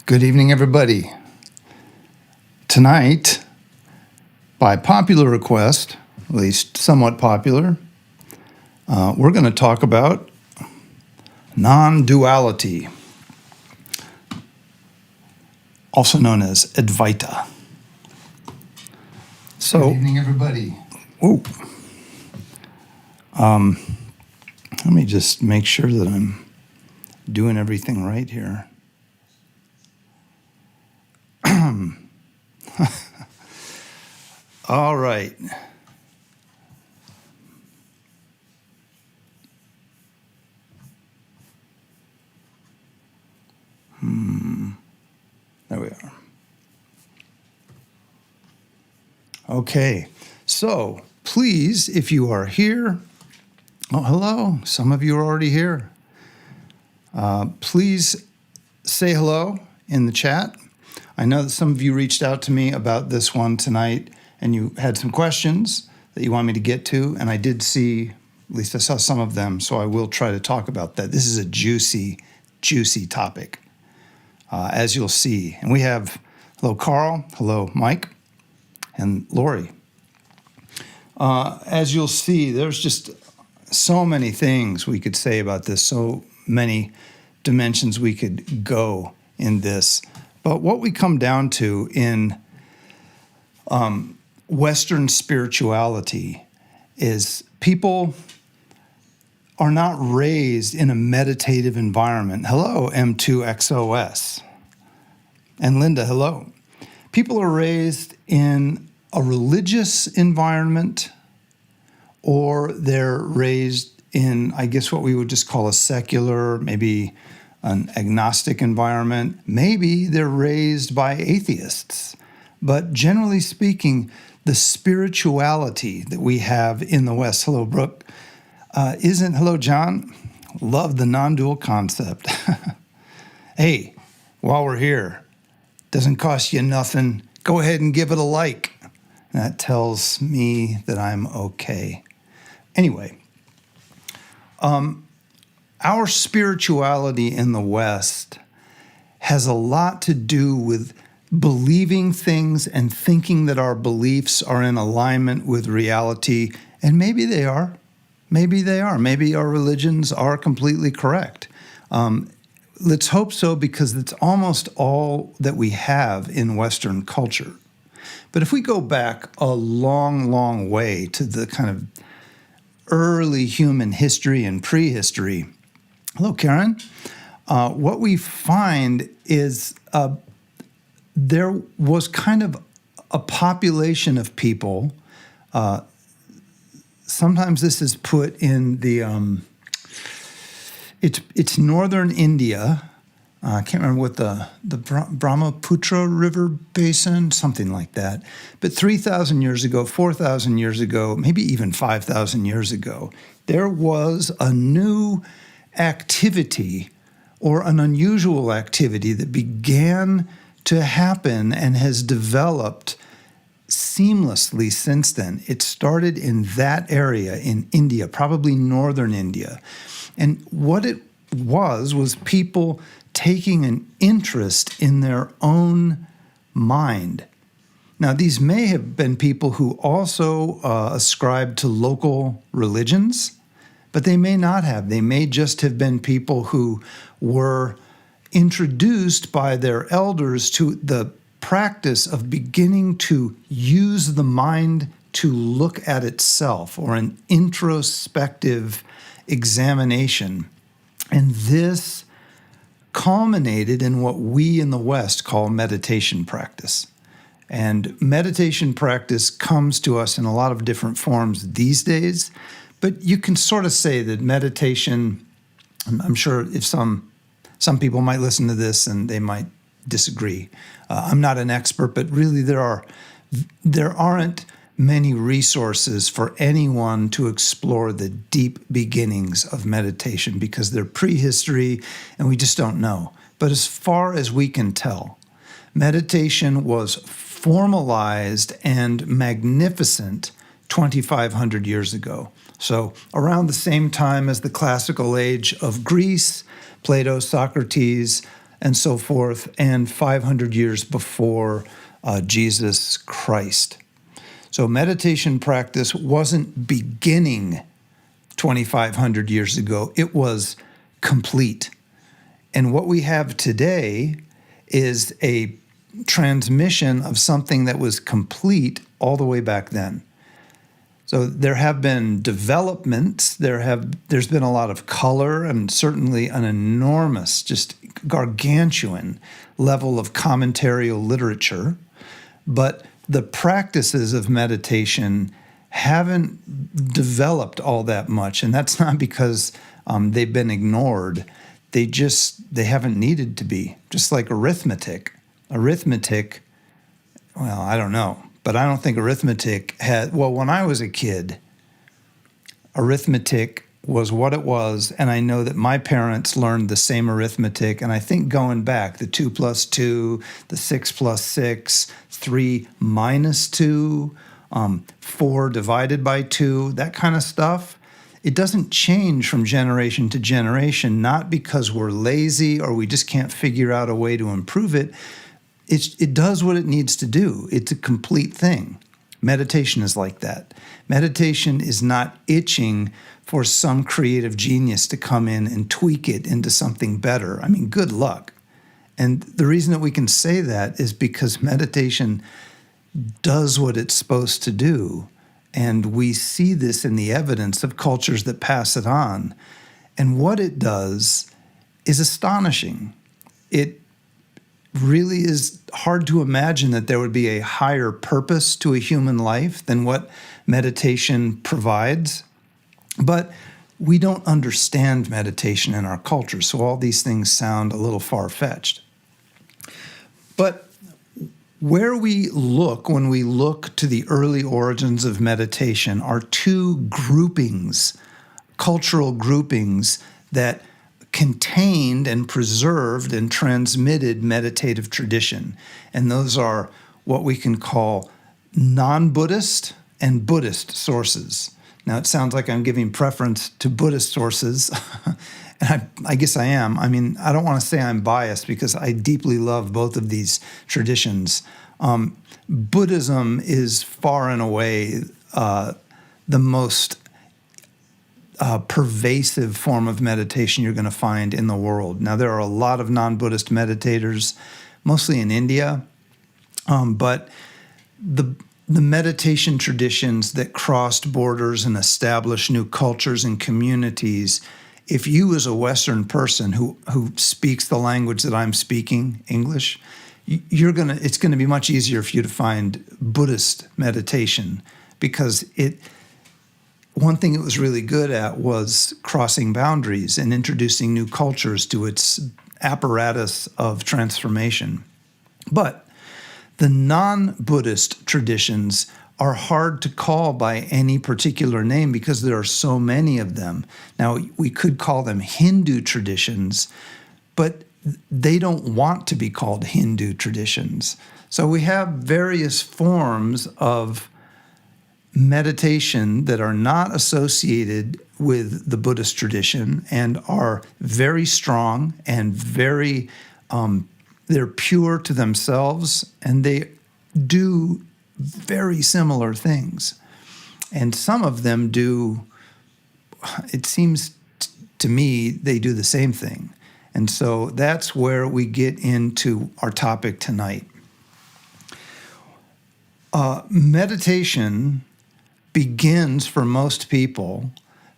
Good evening, everybody. Tonight, by popular request, at least somewhat popular, we're going to talk about non-duality, also known as Advaita. So, good evening, everybody. Let me just make sure that I'm doing everything right here. All right. There we are. Okay. So, please, if you are here, hello. Some of you are already here. Please say hello in the chat. I know that some of you reached out to me about this one tonight, and you had some questions that you want me to get to, and I did see, at least I saw some of them, so I will try to talk about that. This is a juicy, juicy topic, as you'll see. And we have, hello, Carl, hello, Mike, and Lori. As you'll see, there's just so many things we could say about this, so many dimensions we could go in this. But what we come down to in Western spirituality is people are not raised in a meditative environment. Hello, M2XOS. And Linda, hello. People are raised in a religious environment, or they're raised in, I guess, what we would just call a secular, maybe an agnostic environment. Maybe they're raised by atheists. But generally speaking, the spirituality that we have in the West, hello, Brooke, hello, John, love the non-dual concept. Hey, while we're here, doesn't cost you nothing. Go ahead and give it a like. That tells me that I'm okay. Anyway, our spirituality in the West has a lot to do with believing things and thinking that our beliefs are in alignment with reality. And maybe they are. Maybe they are. Maybe our religions are completely correct. Let's hope so, because it's almost all that we have in Western culture. But if we go back a long, long way to the kind of early human history and prehistory, hello, Karen, what we find is there was kind of a population of people. Sometimes this is put in the, it's northern India. I can't remember what the Brahmaputra River Basin, something like that. But 3,000 years ago, 4,000 years ago, maybe even 5,000 years ago, there was a new activity, or an unusual activity, that began to happen and has developed seamlessly since then. It started in that area in India, probably northern India. And what it was people taking an interest in their own mind. Now, these may have been people who also ascribed to local religions, but they may not have. They may just have been people who were introduced by their elders to the practice of beginning to use the mind to look at itself, or an introspective examination. And this culminated in what we in the West call meditation practice. And meditation practice comes to us in a lot of different forms these days, but you can sort of say that meditation, I'm sure if some people might listen to this and they might disagree. I'm not an expert, but really there aren't many resources for anyone to explore the deep beginnings of meditation, because they're prehistory and we just don't know. But as far as we can tell, meditation was formalized and magnificent 2,500 years ago. So around the same time as the classical age of Greece, Plato, Socrates, and so forth, and 500 years before Jesus Christ. So meditation practice wasn't beginning 2,500 years ago. It was complete. And what we have today is a transmission of something that was complete all the way back then. So there have been developments, there's been a lot of color, and certainly an enormous, just gargantuan level of commentarial literature. But the practices of meditation haven't developed all that much, and that's not because they've been ignored. They haven't needed to be. Just like arithmetic. Well, I don't know, but I don't think arithmetic when I was a kid, arithmetic was what it was, and I know that my parents learned the same arithmetic, and I think going back, the 2 plus 2, the 6 plus 6, 3 minus 2, 4 divided by 2, that kind of stuff, it doesn't change from generation to generation, not because we're lazy or we just can't figure out a way to improve it. It does what it needs to do. It's a complete thing. Meditation is like that. Meditation is not itching for some creative genius to come in and tweak it into something better. I mean, good luck. And the reason that we can say that is because meditation does what it's supposed to do. And we see this in the evidence of cultures that pass it on. And what it does is astonishing. It really is hard to imagine that there would be a higher purpose to a human life than what meditation provides. But we don't understand meditation in our culture, so all these things sound a little far-fetched. But where we look when we look to the early origins of meditation are two groupings, cultural groupings that contained and preserved and transmitted meditative tradition. And those are what we can call non-Buddhist and Buddhist sources. Now, it sounds like I'm giving preference to Buddhist sources, and I guess I am. I mean, I don't want to say I'm biased because I deeply love both of these traditions. Buddhism is far and away the most pervasive form of meditation you're going to find in the world. Now, there are a lot of non-Buddhist meditators, mostly in India, but the meditation traditions that crossed borders and established new cultures and communities, if you as a Western person who speaks the language that I'm speaking, English, it's going to be much easier for you to find Buddhist meditation because one thing it was really good at was crossing boundaries and introducing new cultures to its apparatus of transformation. But the non-Buddhist traditions are hard to call by any particular name because there are so many of them. Now, we could call them Hindu traditions, but they don't want to be called Hindu traditions. So we have various forms of meditation that are not associated with the Buddhist tradition and are very strong and very, they're pure to themselves, and they do very similar things. And some of them do, it seems to me, they do the same thing. And so that's where we get into our topic tonight. Meditation begins for most people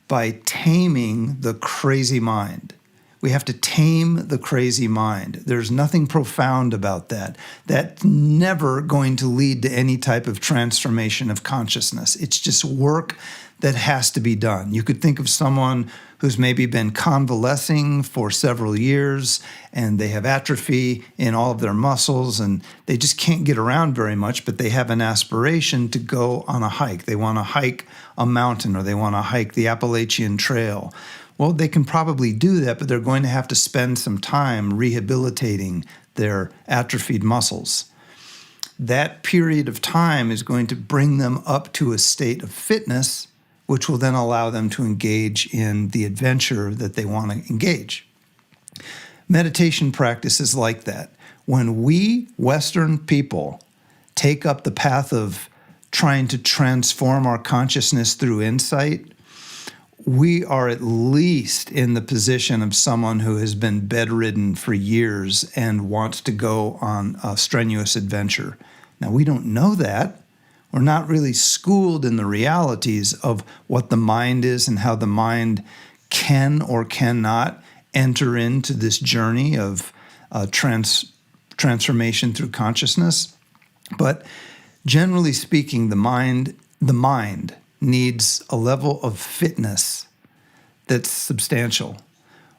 by taming the crazy mind. We have to tame the crazy mind. There's nothing profound about that. That's never going to lead to any type of transformation of consciousness. It's just work that has to be done. You could think of someone who's maybe been convalescing for several years and they have atrophy in all of their muscles and they just can't get around very much, but they have an aspiration to go on a hike. They want to hike a mountain or they want to hike the Appalachian Trail. Well, they can probably do that, but they're going to have to spend some time rehabilitating their atrophied muscles. That period of time is going to bring them up to a state of fitness, which will then allow them to engage in the adventure that they want to engage. Meditation practice is like that. When we Western people take up the path of trying to transform our consciousness through insight, we are at least in the position of someone who has been bedridden for years and wants to go on a strenuous adventure. Now, we don't know that. We're not really schooled in the realities of what the mind is and how the mind can or cannot enter into this journey of transformation through consciousness. But generally speaking, the mind needs a level of fitness that's substantial.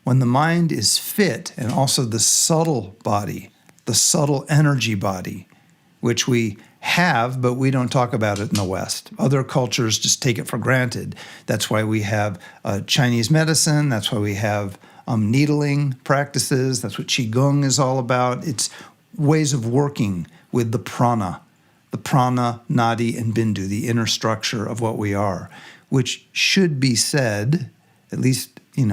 When the mind is fit, and also the subtle body, the subtle energy body, which we have, but we don't talk about it in the West. Other cultures just take it for granted. That's why we have Chinese medicine. That's why we have needling practices. That's what Qigong is all about. It's ways of working with the prana, nadi, and bindu, the inner structure of what we are, which should be said, at least, in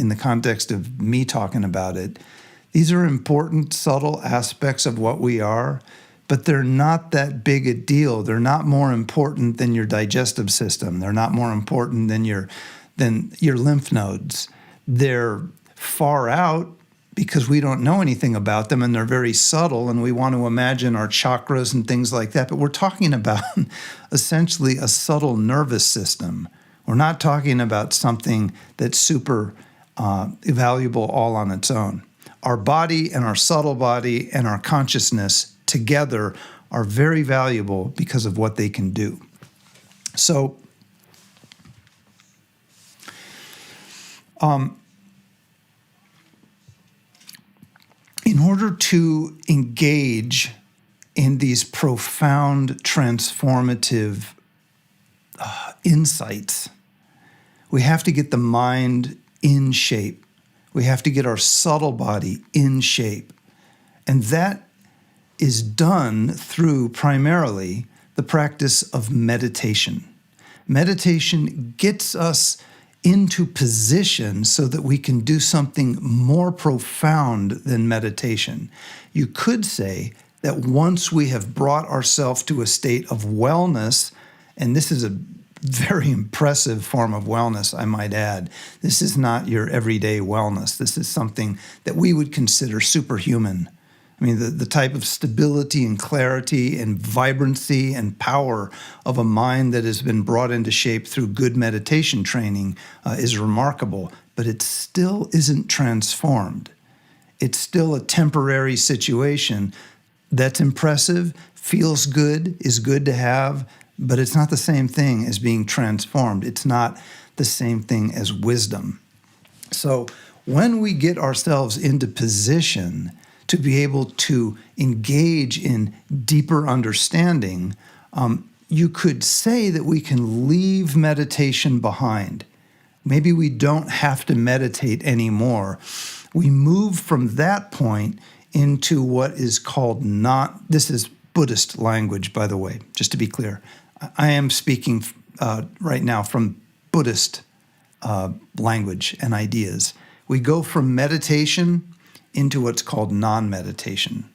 the context of me talking about it, these are important, subtle aspects of what we are, but they're not that big a deal. They're not more important than your digestive system. They're not more important than your lymph nodes. They're far out because we don't know anything about them, and they're very subtle, and we want to imagine our chakras and things like that. But we're talking about essentially a subtle nervous system. We're not talking about something that's super valuable all on its own. Our body and our subtle body and our consciousness together are very valuable because of what they can do. So, in order to engage in these profound transformative insights, we have to get the mind in shape. We have to get our subtle body in shape. And that is done through primarily the practice of meditation. Meditation gets us into position so that we can do something more profound than meditation. You could say that once we have brought ourselves to a state of wellness, and this is a very impressive form of wellness, I might add. This is not your everyday wellness. This is something that we would consider superhuman. I mean, the type of stability and clarity and vibrancy and power of a mind that has been brought into shape through good meditation training is remarkable, but it still isn't transformed. It's still a temporary situation that's impressive, feels good, is good to have, but it's not the same thing as being transformed. It's not the same thing as wisdom. So when we get ourselves into position to be able to engage in deeper understanding, you could say that we can leave meditation behind. Maybe we don't have to meditate anymore. We move from that point into what is called this is Buddhist language, by the way, just to be clear. I am speaking right now from Buddhist language and ideas. We go from meditation into what's called non-meditation.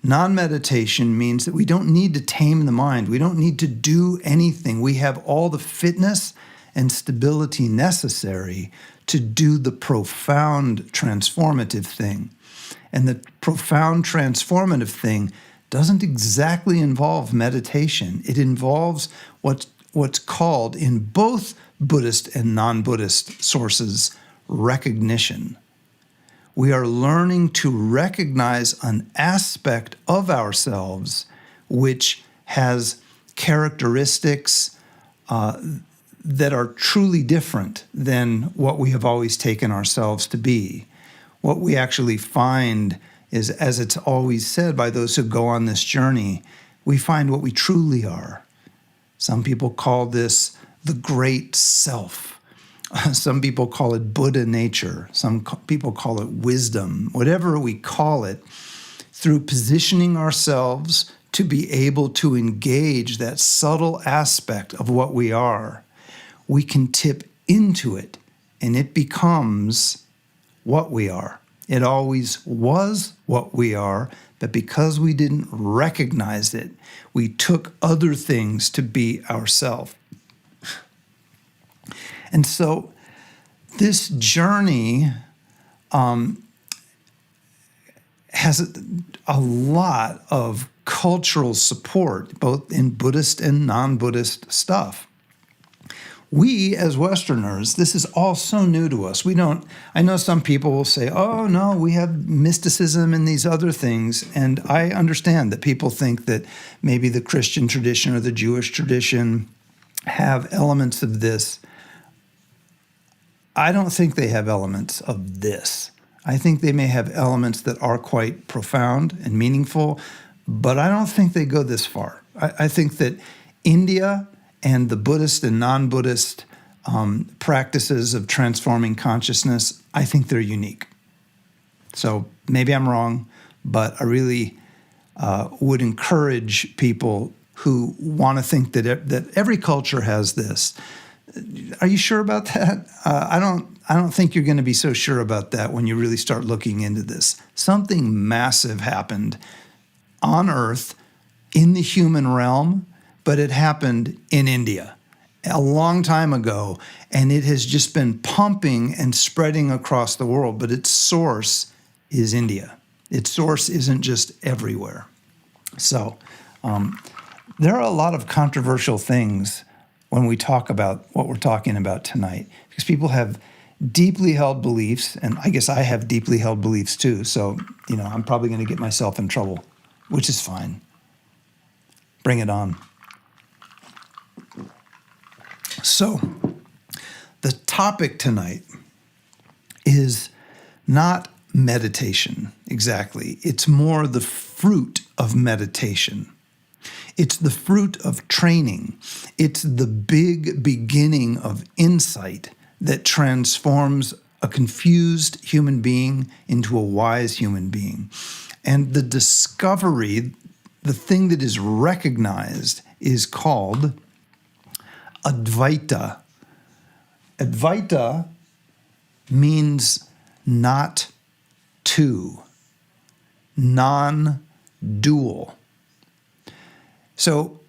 Non-meditation means that we don't need to tame the mind. We don't need to do anything. We have all the fitness and stability necessary to do the profound transformative thing. And the profound transformative thing doesn't exactly involve meditation. It involves what's called in both Buddhist and non-Buddhist sources recognition. We are learning to recognize an aspect of ourselves which has characteristics that are truly different than what we have always taken ourselves to be. What we actually find is, as it's always said by those who go on this journey, we find what we truly are. Some people call this the great self. Some people call it Buddha nature. Some people call it wisdom. Whatever we call it, through positioning ourselves to be able to engage that subtle aspect of what we are, we can tip into it, and it becomes what we are. It always was what we are, but because we didn't recognize it, we took other things to be ourself. And so this journey has a lot of cultural support, both in Buddhist and non-Buddhist stuff. We, as Westerners, this is all so new to us. I know some people will say, oh, no, we have mysticism and these other things. And I understand that people think that maybe the Christian tradition or the Jewish tradition have elements of this. I don't think they have elements of this. I think they may have elements that are quite profound and meaningful, but I don't think they go this far. I think that India and the Buddhist and non-Buddhist practices of transforming consciousness, I think they're unique. So maybe I'm wrong, but I really would encourage people who want to think that every culture has this. Are you sure about that? I don't think you're going to be so sure about that when you really start looking into this. Something massive happened on Earth in the human realm, but it happened in India a long time ago, and it has just been pumping and spreading across the world, but its source is India. Its source isn't just everywhere. So there are a lot of controversial things when we talk about what we're talking about tonight, because people have deeply held beliefs, and I guess I have deeply held beliefs too, so I'm probably going to get myself in trouble, which is fine. Bring it on. So, the topic tonight is not meditation exactly. It's more the fruit of meditation. It's the fruit of training. It's the big beginning of insight that transforms a confused human being into a wise human being. And the discovery, the thing that is recognized, is called Advaita. Advaita means not two, non-dual. So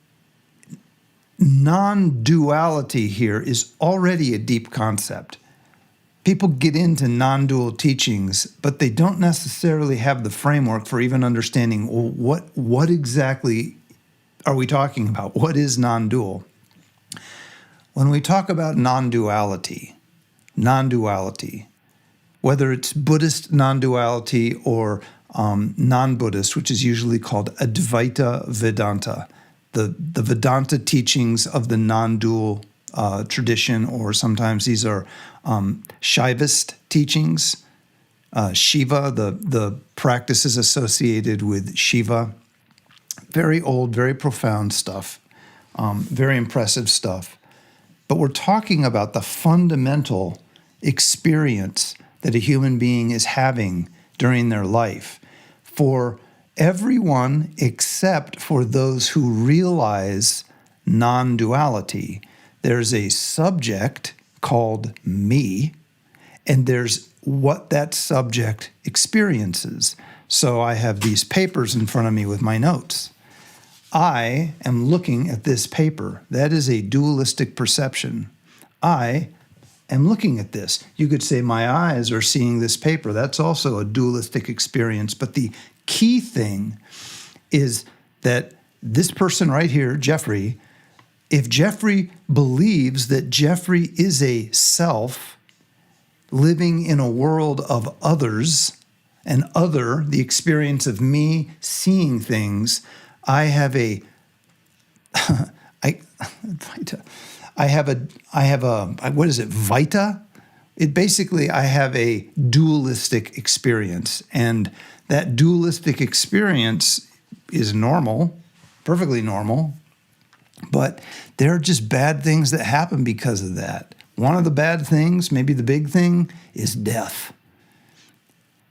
non-duality here is already a deep concept. People get into non-dual teachings, but they don't necessarily have the framework for even understanding, well, what exactly are we talking about? What is non-dual? When we talk about non-duality, whether it's Buddhist non-duality or non-Buddhist, which is usually called Advaita Vedanta, the Vedanta teachings of the non-dual tradition, or sometimes these are Shaivist teachings. Shiva, the practices associated with Shiva, very old, very profound stuff, very impressive stuff. But we're talking about the fundamental experience that a human being is having during their life for everyone except for those who realize non-duality. There's a subject called me, and there's what that subject experiences. So I have these papers in front of me with my notes. I am looking at this paper. That is a dualistic perception. I am looking at this. You could say my eyes are seeing this paper. That's also a dualistic experience. But the key thing is that this person right here, Jeffrey, if Jeffrey believes that Jeffrey is a self living in a world of others, and other, the experience of me seeing things, I have a what is it, Vita? It basically, I have a dualistic experience, and that dualistic experience is normal, perfectly normal, but there are just bad things that happen because of that. One of the bad things, maybe the big thing, is death.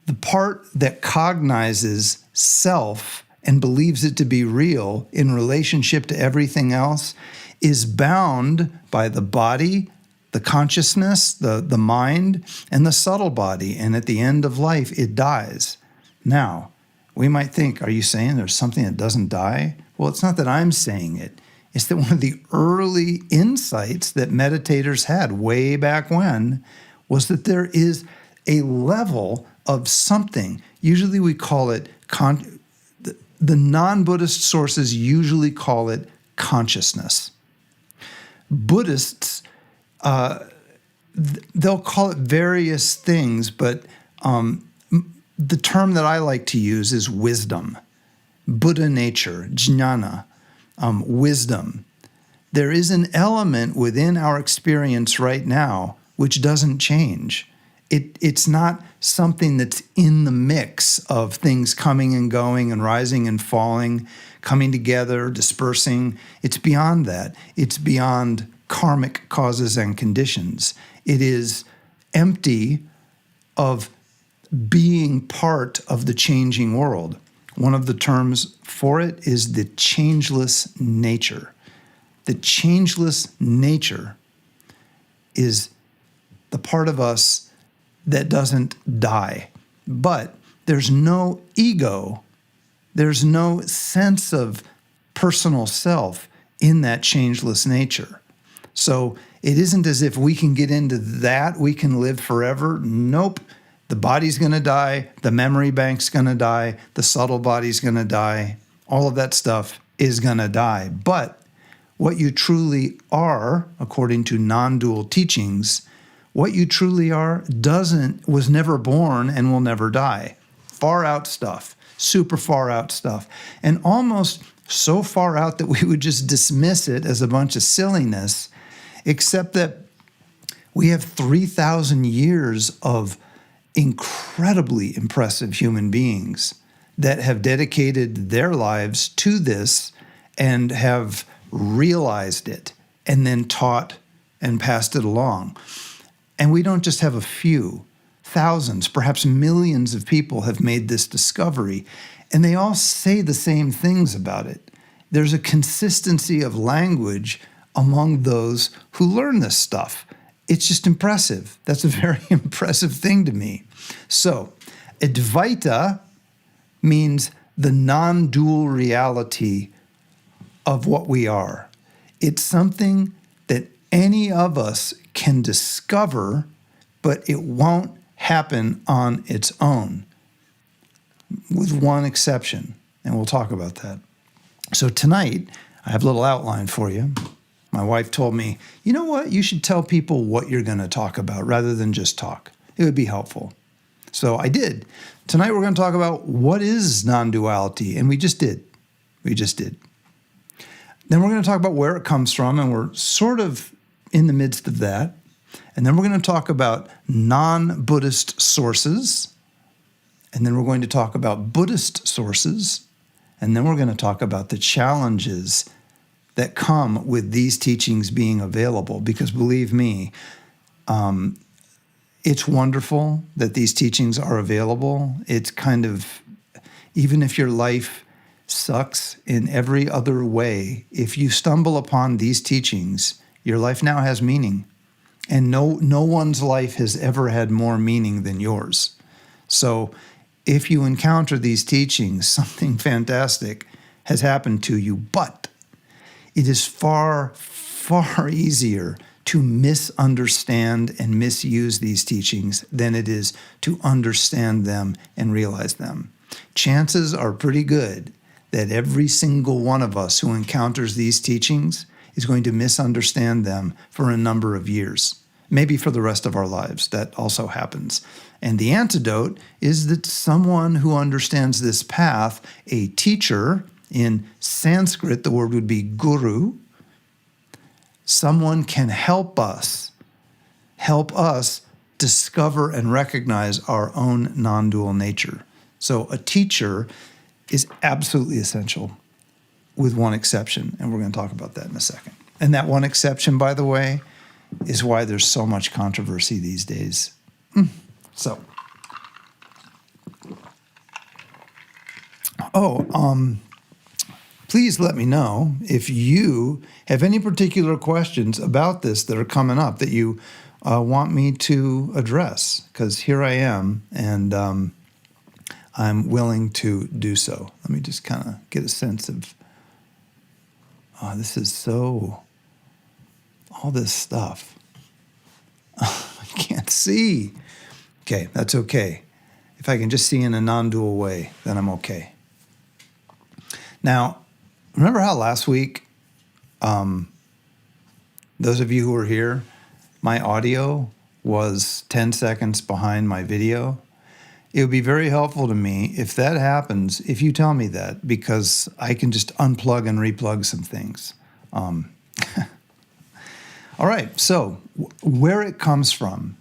The part that cognizes self and believes it to be real in relationship to everything else is bound by the body the consciousness, the mind, and the subtle body. And at the end of life, it dies. Now, we might think, are you saying there's something that doesn't die? Well, it's not that I'm saying it. It's that one of the early insights that meditators had way back when was that there is a level of something. Usually we call it, the non-Buddhist sources usually call it consciousness. Buddhists, they'll call it various things, but the term that I like to use is wisdom. Buddha nature, jnana, wisdom. There is an element within our experience right now which doesn't change. It's not something that's in the mix of things coming and going and rising and falling, coming together, dispersing. It's beyond that. It's beyond karmic causes and conditions. It is empty of being part of the changing world. One of the terms for it is the changeless nature. The changeless nature is the part of us that doesn't die. But there's no ego, there's no sense of personal self in that changeless nature. So it isn't as if we can get into that, we can live forever. Nope. The body's going to die, the memory bank's going to die, the subtle body's going to die. All of that stuff is going to die. But what you truly are, according to non-dual teachings, what you truly are was never born and will never die. Far out stuff, super far out stuff, and almost so far out that we would just dismiss it as a bunch of silliness, except that we have 3,000 years of incredibly impressive human beings that have dedicated their lives to this and have realized it and then taught and passed it along. And we don't just have a few, thousands, perhaps millions of people have made this discovery, and they all say the same things about it. There's a consistency of language among those who learn this stuff. It's just impressive. That's a very impressive thing to me. So, Advaita means the non-dual reality of what we are. It's something that any of us can discover, but it won't happen on its own, with one exception, and we'll talk about that. So tonight, I have a little outline for you. My wife told me, you know what, you should tell people what you're going to talk about rather than just talk. It would be helpful. So I did. Tonight we're going to talk about what is non-duality, and we just did. Then we're going to talk about where it comes from, and we're sort of in the midst of that. And then we're going to talk about non-Buddhist sources, and then we're going to talk about Buddhist sources, and then we're going to talk about the challenges that come with these teachings being available, because believe me, it's wonderful that these teachings are available. It's kind of, even if your life sucks in every other way, if you stumble upon these teachings, your life now has meaning. And no one's life has ever had more meaning than yours. So if you encounter these teachings, something fantastic has happened to you, but it is far, far easier to misunderstand and misuse these teachings than it is to understand them and realize them. Chances are pretty good that every single one of us who encounters these teachings is going to misunderstand them for a number of years, maybe for the rest of our lives. That also happens. And the antidote is that someone who understands this path, a teacher, in Sanskrit, the word would be guru, someone can help us discover and recognize our own non-dual nature. So a teacher is absolutely essential, with one exception, and we're going to talk about that in a second. And that one exception, by the way, is why there's so much controversy these days. please let me know if you have any particular questions about this that are coming up that you want me to address, because here I am, and I'm willing to do so. Let me just kind of get a sense of, this is so, all this stuff. I can't see. Okay, that's okay. If I can just see in a non-dual way, then I'm okay. Now, remember how last week, those of you who were here, my audio was 10 seconds behind my video? It would be very helpful to me if that happens, if you tell me that, because I can just unplug and replug some things. All right, so where it comes from.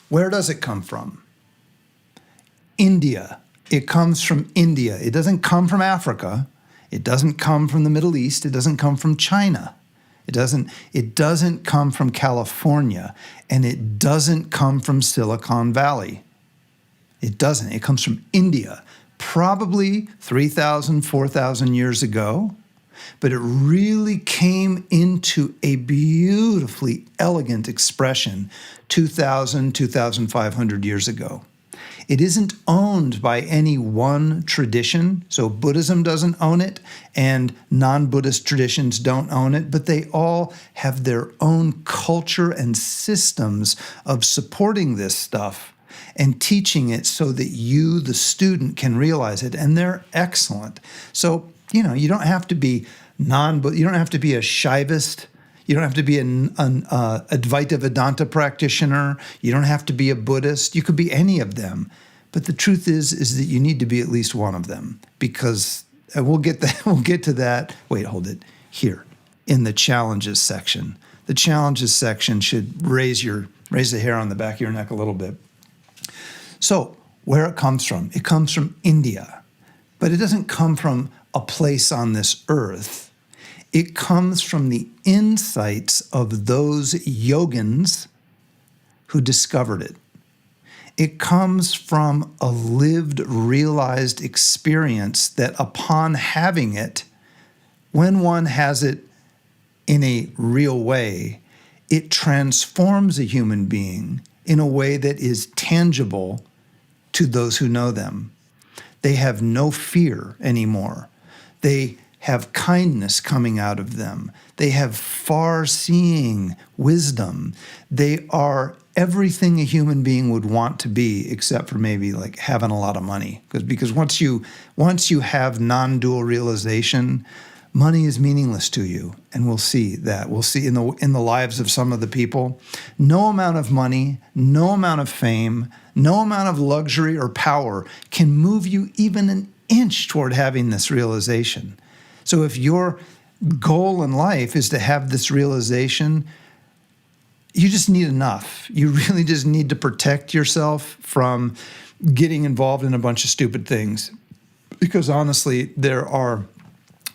Where does it come from? India. It comes from India. It doesn't come from Africa. It doesn't come from the Middle East. It doesn't come from China. It doesn't come from California, and it doesn't come from Silicon Valley. It doesn't. It comes from India, probably 3,000, 4,000 years ago, but it really came into a beautifully elegant expression 2,000, 2,500 years ago. It isn't owned by any one tradition, so Buddhism doesn't own it, and non-Buddhist traditions don't own it, but they all have their own culture and systems of supporting this stuff and teaching it so that you, the student, can realize it, and they're excellent. So, you don't have to be you don't have to be a Shaivist. You don't have to be an Advaita Vedanta practitioner. You don't have to be a Buddhist. You could be any of them. But the truth is that you need to be at least one of them, because we'll get to that. Wait, hold it. Here in the challenges section. The challenges section should raise the hair on the back of your neck a little bit. So where it comes from India. But it doesn't come from a place on this earth. It comes from the insights of those yogins who discovered it. It comes from a lived, realized experience that upon having it, when one has it in a real way, it transforms a human being in a way that is tangible to those who know them. They have no fear anymore. They have kindness coming out of them. They have far-seeing wisdom. They are everything a human being would want to be, except for maybe like having a lot of money. Because once you have non-dual realization, money is meaningless to you, and we'll see that. We'll see in the lives of some of the people, no amount of money, no amount of fame, no amount of luxury or power can move you even an inch toward having this realization. So if your goal in life is to have this realization, you just need enough. You really just need to protect yourself from getting involved in a bunch of stupid things. Because honestly, there are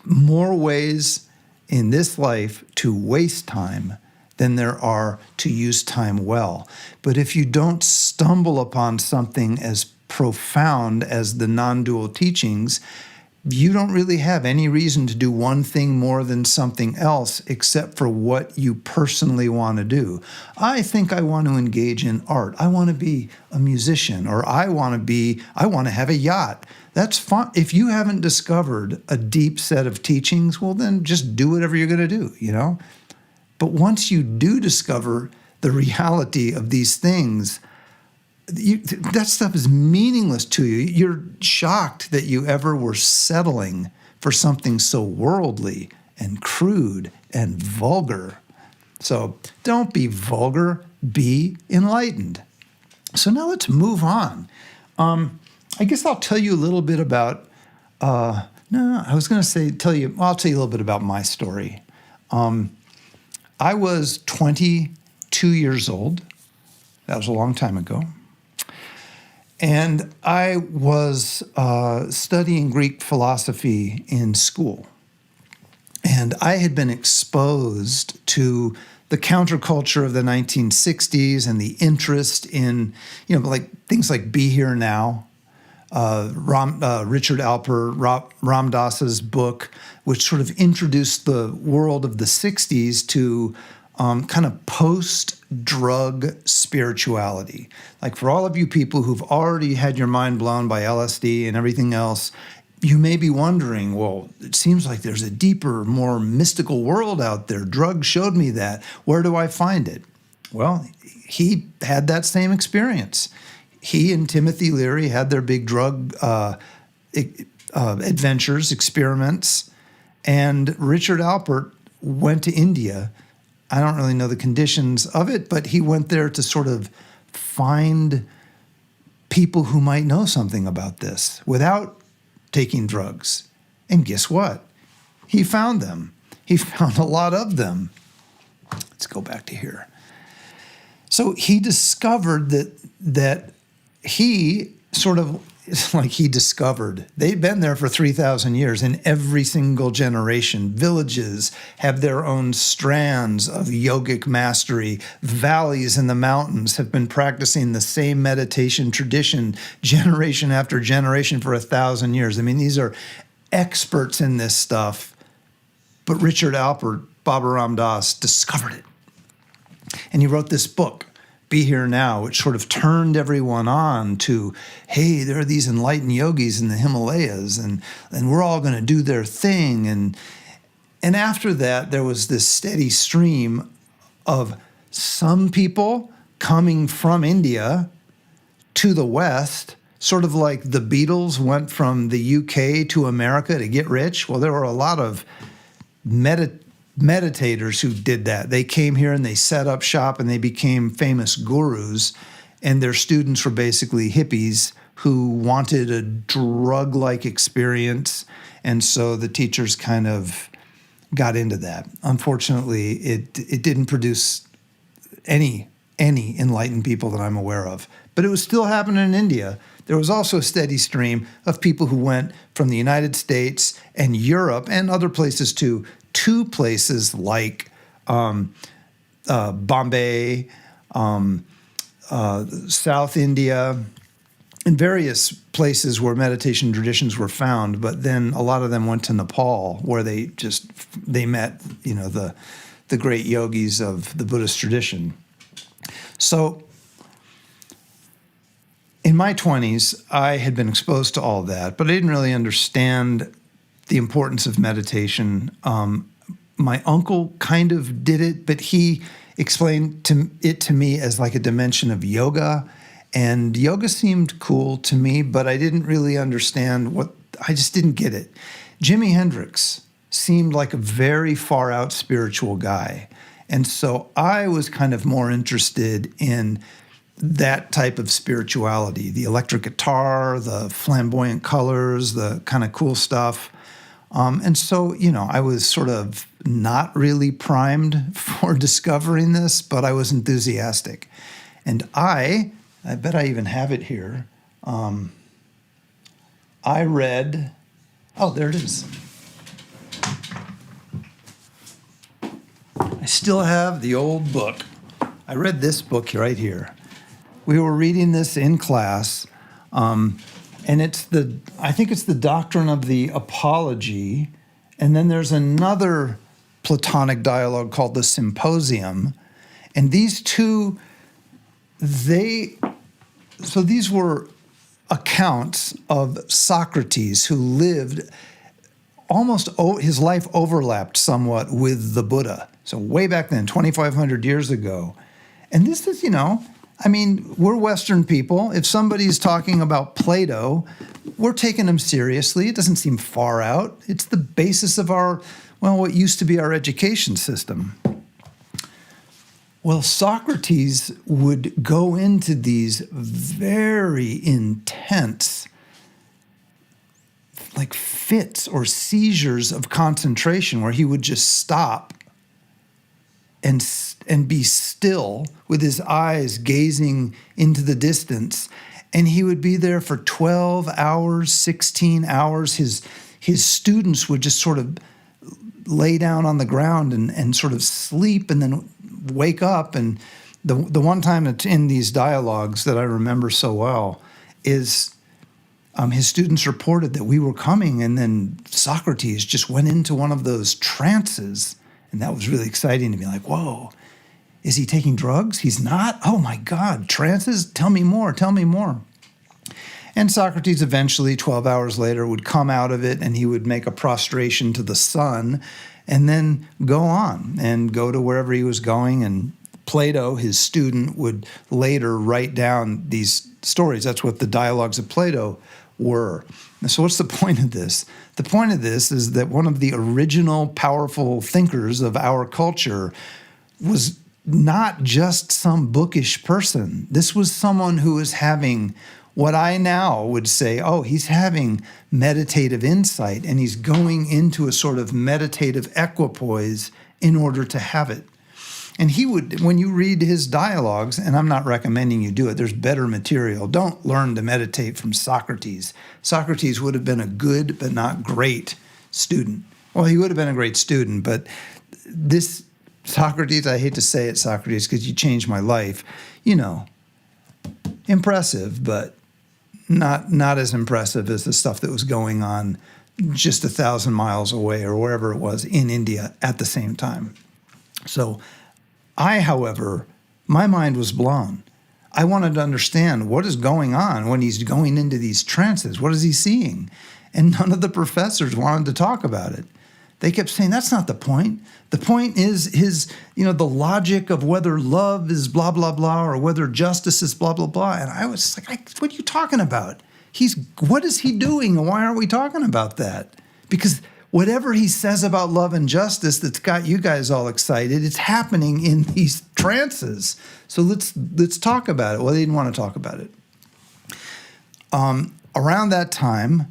more ways in this life to waste time than there are to use time well. But if you don't stumble upon something as profound as the non-dual teachings, you don't really have any reason to do one thing more than something else except for what you personally want to do. I think I want to engage in art. I want to be a musician, or I want to have a yacht. That's fine. If you haven't discovered a deep set of teachings, well, then just do whatever you're going to do, But once you do discover the reality of these things, that stuff is meaningless to you. You're shocked that you ever were settling for something so worldly and crude and vulgar. So don't be vulgar, be enlightened. So now let's move on. I guess I'll tell you a little bit about, I'll tell you a little bit about my story. I was 22 years old. That was a long time ago. And I was studying Greek philosophy in school. And I had been exposed to the counterculture of the 1960s and the interest in, things like Be Here Now, Richard Alper, Ram Dass's book, which sort of introduced the world of the 60s to kind of post-drug spirituality. Like for all of you people who've already had your mind blown by LSD and everything else, you may be wondering, well, it seems like there's a deeper, more mystical world out there. Drugs showed me that. Where do I find it? Well, he had that same experience. He and Timothy Leary had their big drug adventures, experiments, and Richard Alpert went to India. I don't really know the conditions of it, but he went there to sort of find people who might know something about this without taking drugs. And guess what? He found them. He found a lot of them. Let's go back to here. So he discovered that he sort of, it's like he discovered, they'd been there for 3,000 years, and every single generation, villages have their own strands of yogic mastery. Valleys in the mountains have been practicing the same meditation tradition generation after generation for 1,000 years. I mean, these are experts in this stuff. But Richard Alpert, Baba Ram Dass, discovered it. And he wrote this book, Be Here Now, which sort of turned everyone on to, hey, there are these enlightened yogis in the Himalayas, and we're all going to do their thing. And after that, there was this steady stream of some people coming from India to the West, sort of like the Beatles went from the UK to America to get rich. Well, there were a lot of meditators who did that. They came here and they set up shop and they became famous gurus, and their students were basically hippies who wanted a drug-like experience, and so the teachers kind of got into that. Unfortunately, it didn't produce any enlightened people that I'm aware of, but it was still happening in India. There was also a steady stream of people who went from the United States and Europe and other places to places like Bombay, South India, and various places where meditation traditions were found. But then a lot of them went to Nepal, where they met, the great yogis of the Buddhist tradition. So in my 20s, I had been exposed to all that, but I didn't really understand the importance of meditation. My uncle kind of did it, but he explained it to me as like a dimension of yoga, and yoga seemed cool to me, but I didn't really understand I just didn't get it. Jimi Hendrix seemed like a very far out spiritual guy, and so I was kind of more interested in that type of spirituality, the electric guitar, the flamboyant colors, the kind of cool stuff. And so, I was sort of not really primed for discovering this, but I was enthusiastic. And I bet I even have it here. I read, there it is. I still have the old book. I read this book right here. We were reading this in class, and I think it's the Doctrine of the Apology, and then there's another Platonic dialogue called the Symposium, and these two, these were accounts of Socrates, who lived his life overlapped somewhat with the Buddha. So way back then, 2,500 years ago. And this is, we're Western people. If somebody's talking about Plato, we're taking them seriously. It doesn't seem far out. It's the basis of what used to be our education system. Well, Socrates would go into these very intense, like fits or seizures of concentration, where he would just stop and be still with his eyes gazing into the distance. And he would be there for 12 hours, 16 hours. His students would just sort of lay down on the ground and sort of sleep and then wake up. And the one time in these dialogues that I remember so well is his students reported that we were coming, and then Socrates just went into one of those trances. And that was really exciting to me. Like, whoa, is he taking drugs? He's not? Oh my God, trances? Tell me more, tell me more. And Socrates eventually, 12 hours later, would come out of it, and he would make a prostration to the sun and then go on and go to wherever he was going. And Plato, his student, would later write down these stories. That's what the dialogues of Plato were. And so what's the point of this? The point of this is that one of the original powerful thinkers of our culture was not just some bookish person. This was someone who was having what I now would say, oh, he's having meditative insight, and he's going into a sort of meditative equipoise in order to have it. And he would, when you read his dialogues, and I'm not recommending you do it, there's better material. Don't learn to meditate from Socrates. Socrates would have been a good but not great student. Well, he would have been a great student, but this Socrates, I hate to say it, Socrates, because you changed my life, impressive, but not as impressive as the stuff that was going on just 1,000 miles away or wherever it was in India at the same time. So however, my mind was blown. I wanted to understand what is going on when he's going into these trances. What is he seeing? And none of the professors wanted to talk about it. They kept saying, that's not the point. The point is the logic of whether love is blah, blah, blah, or whether justice is blah, blah, blah. And I was like, what are you talking about? What is he doing? And why aren't we talking about that? Because whatever he says about love and justice that's got you guys all excited, it's happening in these trances. So let's talk about it. Well, they didn't want to talk about it. Around that time,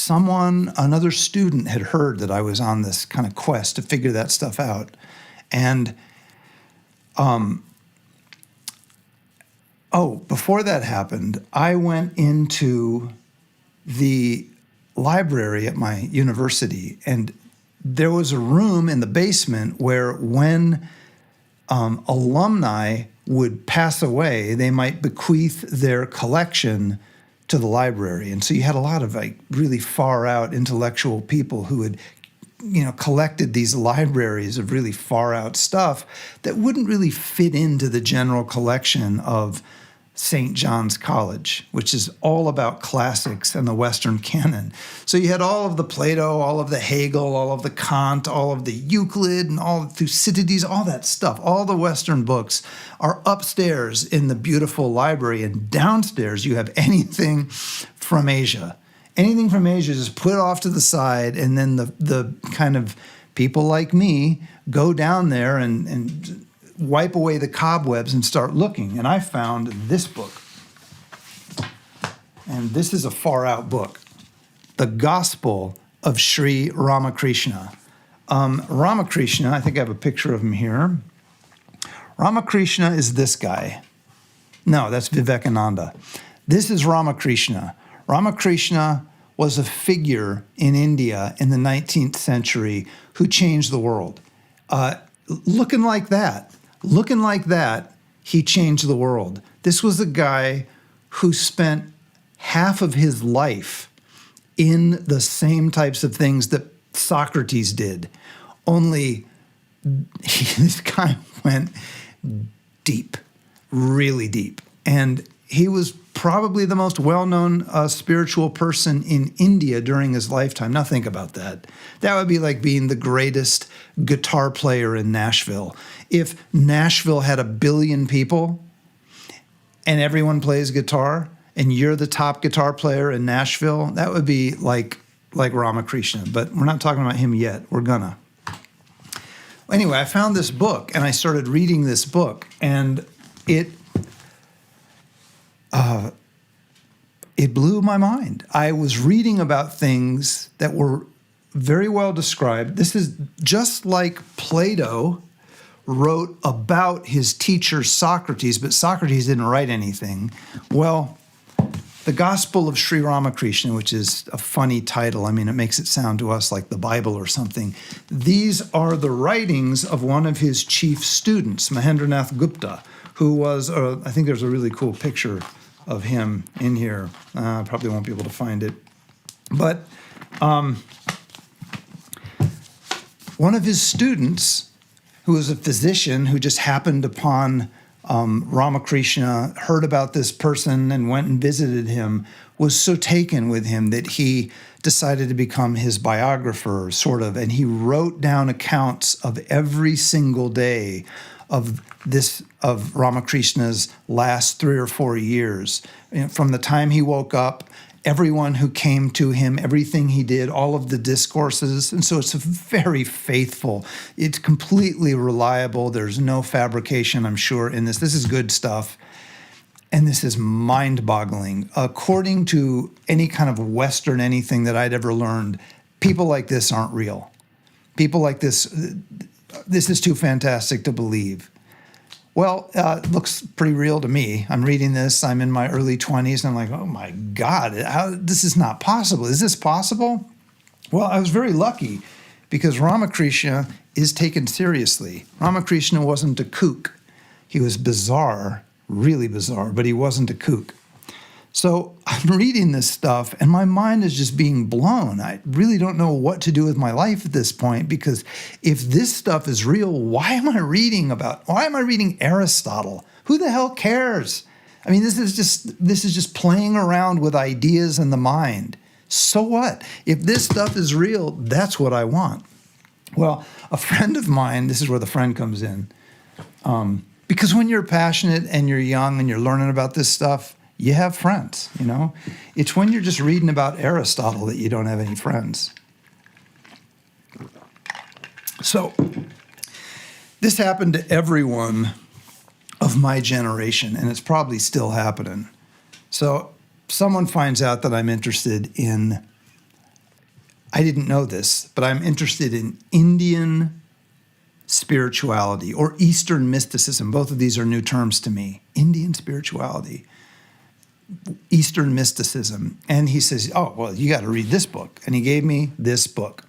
another student had heard that I was on this kind of quest to figure that stuff out. And, before that happened, I went into the library at my university, and there was a room in the basement where when alumni would pass away, they might bequeath their collection to the library. And so you had a lot of really far out intellectual people who had collected these libraries of really far out stuff that wouldn't really fit into the general collection of St. John's College, which is all about classics and the Western canon. So you had all of the Plato, all of the Hegel, all of the Kant, all of the Euclid, and all the Thucydides, all that stuff. All the Western books are upstairs in the beautiful library, and downstairs you have anything from Asia. Anything from Asia is put off to the side, and then the kind of people like me go down there and wipe away the cobwebs and start looking. And I found this book. And this is a far out book. The Gospel of Sri Ramakrishna. Ramakrishna, I think I have a picture of him here. Ramakrishna is this guy. No, that's Vivekananda. This is Ramakrishna. Ramakrishna was a figure in India in the 19th century who changed the world. Looking like that, he changed the world. This was a guy who spent half of his life in the same types of things that Socrates did. Only this guy went deep, really deep. And he was probably the most well-known spiritual person in India during his lifetime. Now think about that. That would be like being the greatest guitar player in Nashville. If Nashville had 1 billion people and everyone plays guitar and you're the top guitar player in Nashville, that would be like Ramakrishna. But we're not talking about him yet. We're gonna. Anyway, I found this book and I started reading this book, and it blew my mind. I was reading about things that were very well described. This is just like Plato wrote about his teacher Socrates, but Socrates didn't write anything. Well, the Gospel of Sri Ramakrishna, which is a funny title. I mean, it makes it sound to us like the Bible or something. These are the writings of one of his chief students, Mahendranath Gupta, who was, I think there's a really cool picture of him in here. I probably won't be able to find it. But one of his students, who was a physician who just happened upon Ramakrishna, heard about this person and went and visited him, was so taken with him that he decided to become his biographer, sort of, and he wrote down accounts of every single day of Ramakrishna's last 3 or 4 years. From the time he woke up, everyone who came to him, everything he did, all of the discourses. And so it's very faithful. It's completely reliable. There's no fabrication, I'm sure, in this. This is good stuff. And this is mind-boggling. According to any kind of Western anything that I'd ever learned, people like this aren't real. People like this is too fantastic to believe. Well, it looks pretty real to me. I'm reading this. I'm in my early 20s, and I'm like, oh my God, this is not possible. Is this possible? Well, I was very lucky because Ramakrishna is taken seriously. Ramakrishna wasn't a kook. He was bizarre, really bizarre, but he wasn't a kook. So I'm reading this stuff, and my mind is just being blown. I really don't know what to do with my life at this point, because if this stuff is real, why am I reading Aristotle? Who the hell cares? I mean, this is just playing around with ideas in the mind. So what? If this stuff is real, that's what I want. Well, a friend of mine, this is where the friend comes in, because when you're passionate and you're young and you're learning about this stuff, you have friends, you know? It's when you're just reading about Aristotle that you don't have any friends. So this happened to everyone of my generation, and it's probably still happening. So someone finds out that I'm interested in, I didn't know this, but I'm interested in Indian spirituality or Eastern mysticism. Both of these are new terms to me. Indian spirituality. Eastern mysticism. And he says, oh, well, you got to read this book. And he gave me this book.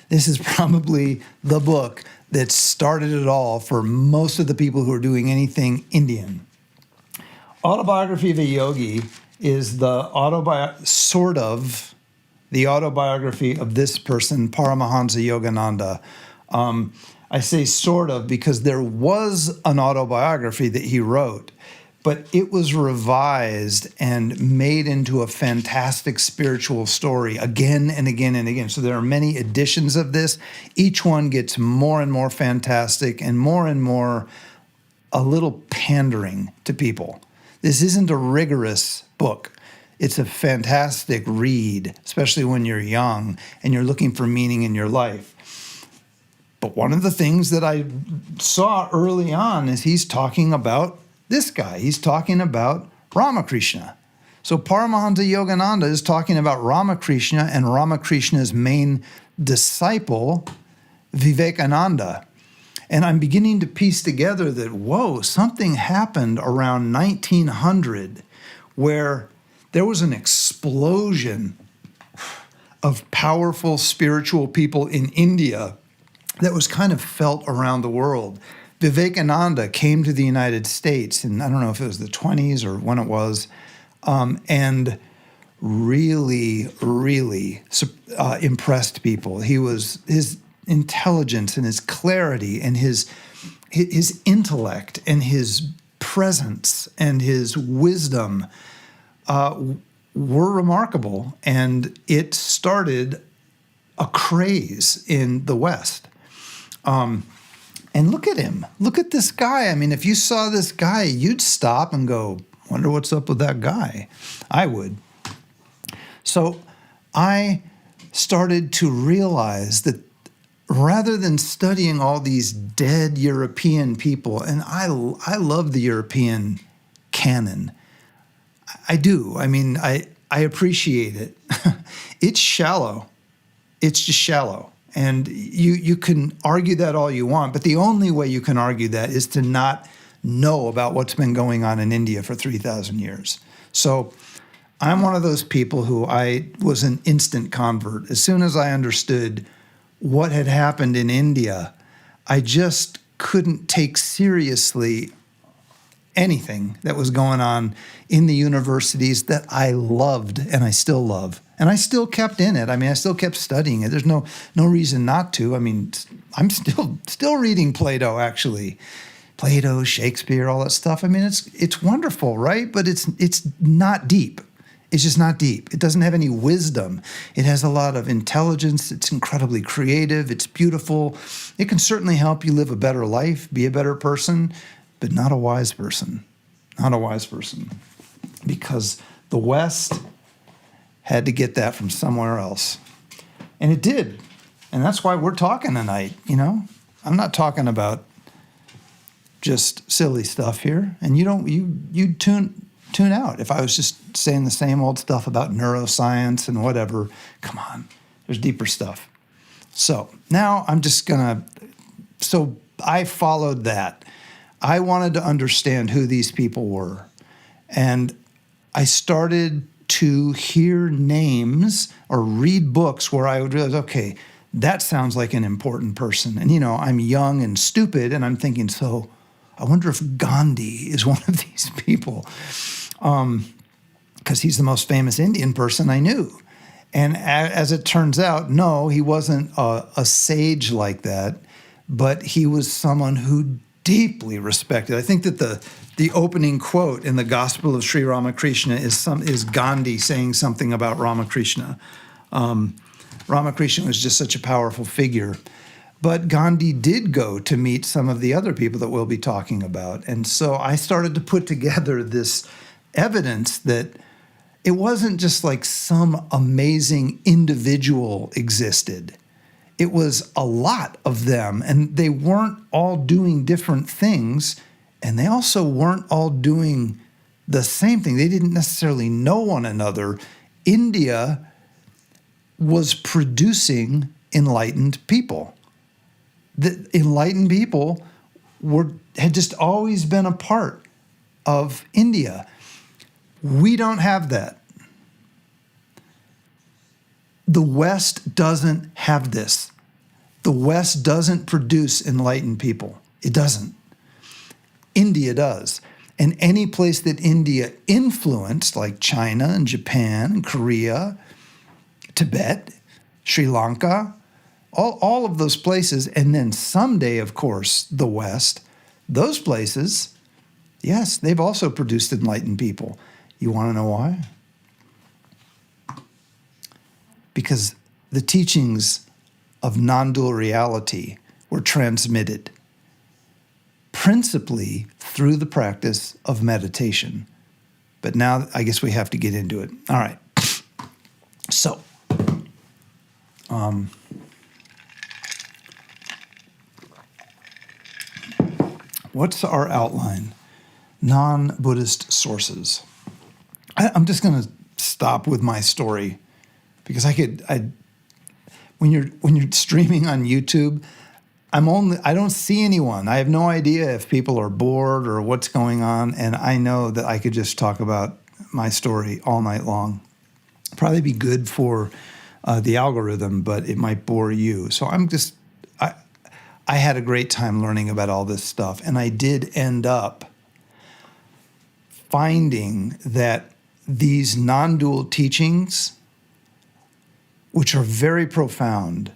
This is probably the book that started it all for most of the people who are doing anything Indian. Autobiography of a Yogi is the autobiography of this person, Paramahansa Yogananda. I say sort of because there was an autobiography that he wrote, but it was revised and made into a fantastic spiritual story again and again and again. So there are many editions of this. Each one gets more and more fantastic and more a little pandering to people. This isn't a rigorous book. It's a fantastic read, especially when you're young and you're looking for meaning in your life. But one of the things that I saw early on is he's talking about this guy. He's talking about Ramakrishna. So Paramahansa Yogananda is talking about Ramakrishna and Ramakrishna's main disciple, Vivekananda. And I'm beginning to piece together that, whoa, something happened around 1900 where there was an explosion of powerful spiritual people in India that was kind of felt around the world. Vivekananda came to the United States, and I don't know if it was the 20s or when it was, and really impressed people. His intelligence and his clarity and his intellect and his presence and his wisdom were remarkable, and it started a craze in the West. And look at him. Look at this guy. I mean, if you saw this guy, you'd stop and go, wonder what's up with that guy. I would. So I started to realize that rather than studying all these dead European people, and I love the European canon. I do. I mean, I appreciate it. It's shallow. It's just shallow. And you can argue that all you want, but the only way you can argue that is to not know about what's been going on in India for 3,000 years. So I'm one of those people who I was an instant convert. As soon as I understood what had happened in India, I just couldn't take seriously anything that was going on in the universities that I loved and I still love. And I still kept in it. I mean, I still kept studying it. There's no reason not to. I mean, I'm still reading Plato, actually. Plato, Shakespeare, all that stuff. I mean, it's wonderful, right? But it's not deep. It's just not deep. It doesn't have any wisdom. It has a lot of intelligence. It's incredibly creative. It's beautiful. It can certainly help you live a better life, be a better person, but not a wise person. Not a wise person. Because the West had to get that from somewhere else. And it did. And that's why we're talking tonight, you know? I'm not talking about just silly stuff here. And you tune out. If I was just saying the same old stuff about neuroscience and whatever, come on, there's deeper stuff. So now so I followed that. I wanted to understand who these people were. And I started to hear names or read books where I would realize, okay, that sounds like an important person. And, you know, I'm young and stupid, and I'm thinking, so I wonder if Gandhi is one of these people. Because he's the most famous Indian person I knew. And as it turns out, no, he wasn't a sage like that, but he was someone who deeply respected. I think that the opening quote in the Gospel of Sri Ramakrishna is Gandhi saying something about Ramakrishna. Ramakrishna was just such a powerful figure. But Gandhi did go to meet some of the other people that we'll be talking about. And so I started to put together this evidence that it wasn't just like some amazing individual existed. It was a lot of them, and they weren't all doing different things, and they also weren't all doing the same thing. They didn't necessarily know one another. India was producing enlightened people. The enlightened people had just always been a part of India. We don't have that. The West doesn't have this. The West doesn't produce enlightened people. It doesn't. India does. And any place that India influenced, like China and Japan and Korea, Tibet, Sri Lanka, all of those places, and then someday, of course, the West, those places, yes, they've also produced enlightened people. You want to know why? Because the teachings of non-dual reality were transmitted principally through the practice of meditation. But now I guess we have to get into it. All right. So, what's our outline? Non-Buddhist sources. I'm just going to stop with my story because when you're streaming on YouTube, I don't see anyone. I have no idea if people are bored or what's going on, and I know that I could just talk about my story all night long. Probably be good for the algorithm, but it might bore you. So I had a great time learning about all this stuff, and I did end up finding that these non-dual teachings, which are very profound,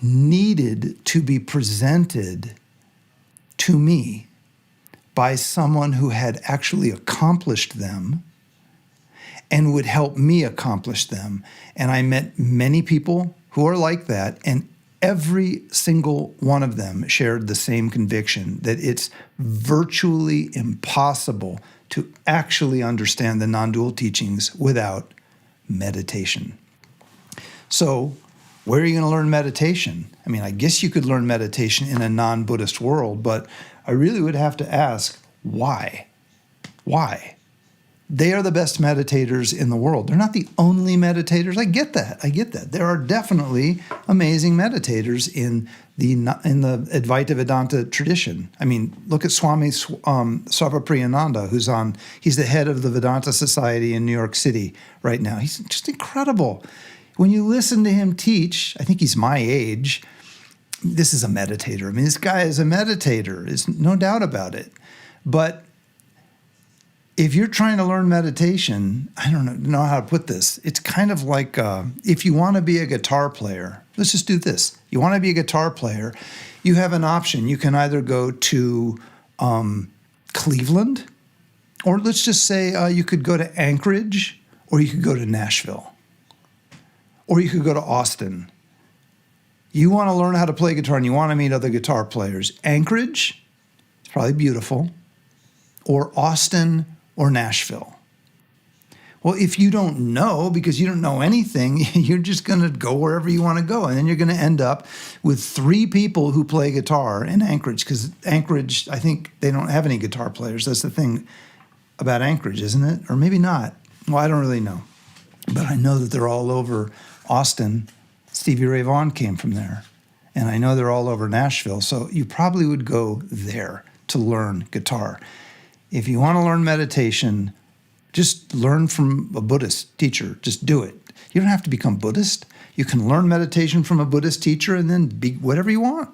needed to be presented to me by someone who had actually accomplished them and would help me accomplish them. And I met many people who are like that, and every single one of them shared the same conviction that it's virtually impossible to actually understand the non-dual teachings without meditation. So, where are you going to learn meditation? I mean, I guess you could learn meditation in a non-Buddhist world, but I really would have to ask, why? Why? They are the best meditators in the world. They're not the only meditators. I get that. There are definitely amazing meditators in the Advaita Vedanta tradition. I mean, look at Swami Sarvapriyananda, he's the head of the Vedanta Society in New York City right now. He's just incredible. When you listen to him teach, I think he's my age, this is a meditator. I mean, this guy is a meditator. There's no doubt about it. But if you're trying to learn meditation, I don't know how to put this. It's kind of like if you want to be a guitar player, let's just do this. You want to be a guitar player, you have an option. You can either go to Cleveland, or let's just say you could go to Anchorage, or you could go to Nashville, or you could go to Austin. You want to learn how to play guitar and you want to meet other guitar players. Anchorage, it's probably beautiful, or Austin, or Nashville. Well, if you don't know, because you don't know anything, you're just going to go wherever you want to go. And then you're going to end up with 3 people who play guitar in Anchorage, because Anchorage, I think they don't have any guitar players. That's the thing about Anchorage, isn't it? Or maybe not. Well, I don't really know. But I know that they're all over Austin. Stevie Ray Vaughan came from there. And I know they're all over Nashville. So you probably would go there to learn guitar. If you want to learn meditation, just learn from a Buddhist teacher. Just do it. You don't have to become Buddhist. You can learn meditation from a Buddhist teacher and then be whatever you want.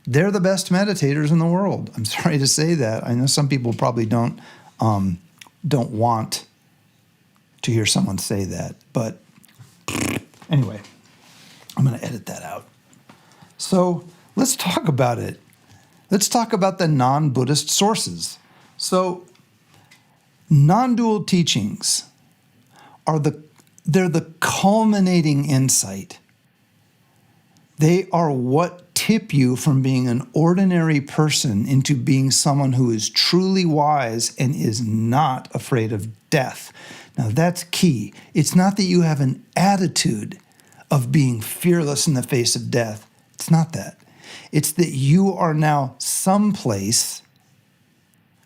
They're the best meditators in the world. I'm sorry to say that. I know some people probably don't want to hear someone say that. But anyway, I'm going to edit that out. So let's talk about it. Let's talk about the non-Buddhist sources. So, non-dual teachings they're the culminating insight. They are what tip you from being an ordinary person into being someone who is truly wise and is not afraid of death. Now, that's key. It's not that you have an attitude of being fearless in the face of death. It's not that. It's that you are now someplace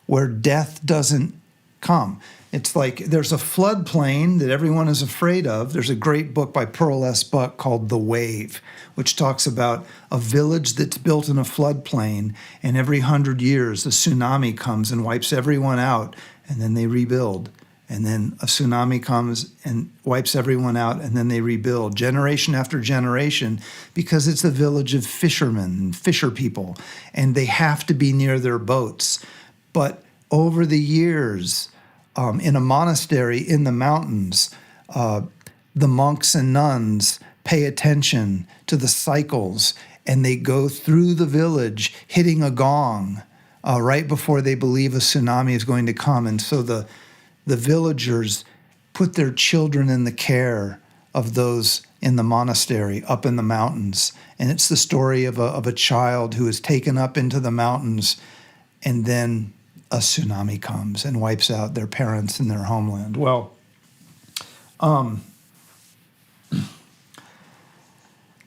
where death doesn't come. It's like there's a floodplain that everyone is afraid of. There's a great book by Pearl S. Buck called The Wave, which talks about a village that's built in a floodplain, and every 100 years a tsunami comes and wipes everyone out, and then they rebuild. And then a tsunami comes and wipes everyone out, and then they rebuild generation after generation, because it's a village of fishermen and fisher people, and they have to be near their boats. But over the years, in a monastery in the mountains, the monks and nuns pay attention to the cycles, and they go through the village hitting a gong right before they believe a tsunami is going to come. And so the villagers put their children in the care of those in the monastery up in the mountains. And it's the story of a child who is taken up into the mountains, and then a tsunami comes and wipes out their parents and their homeland. Well, the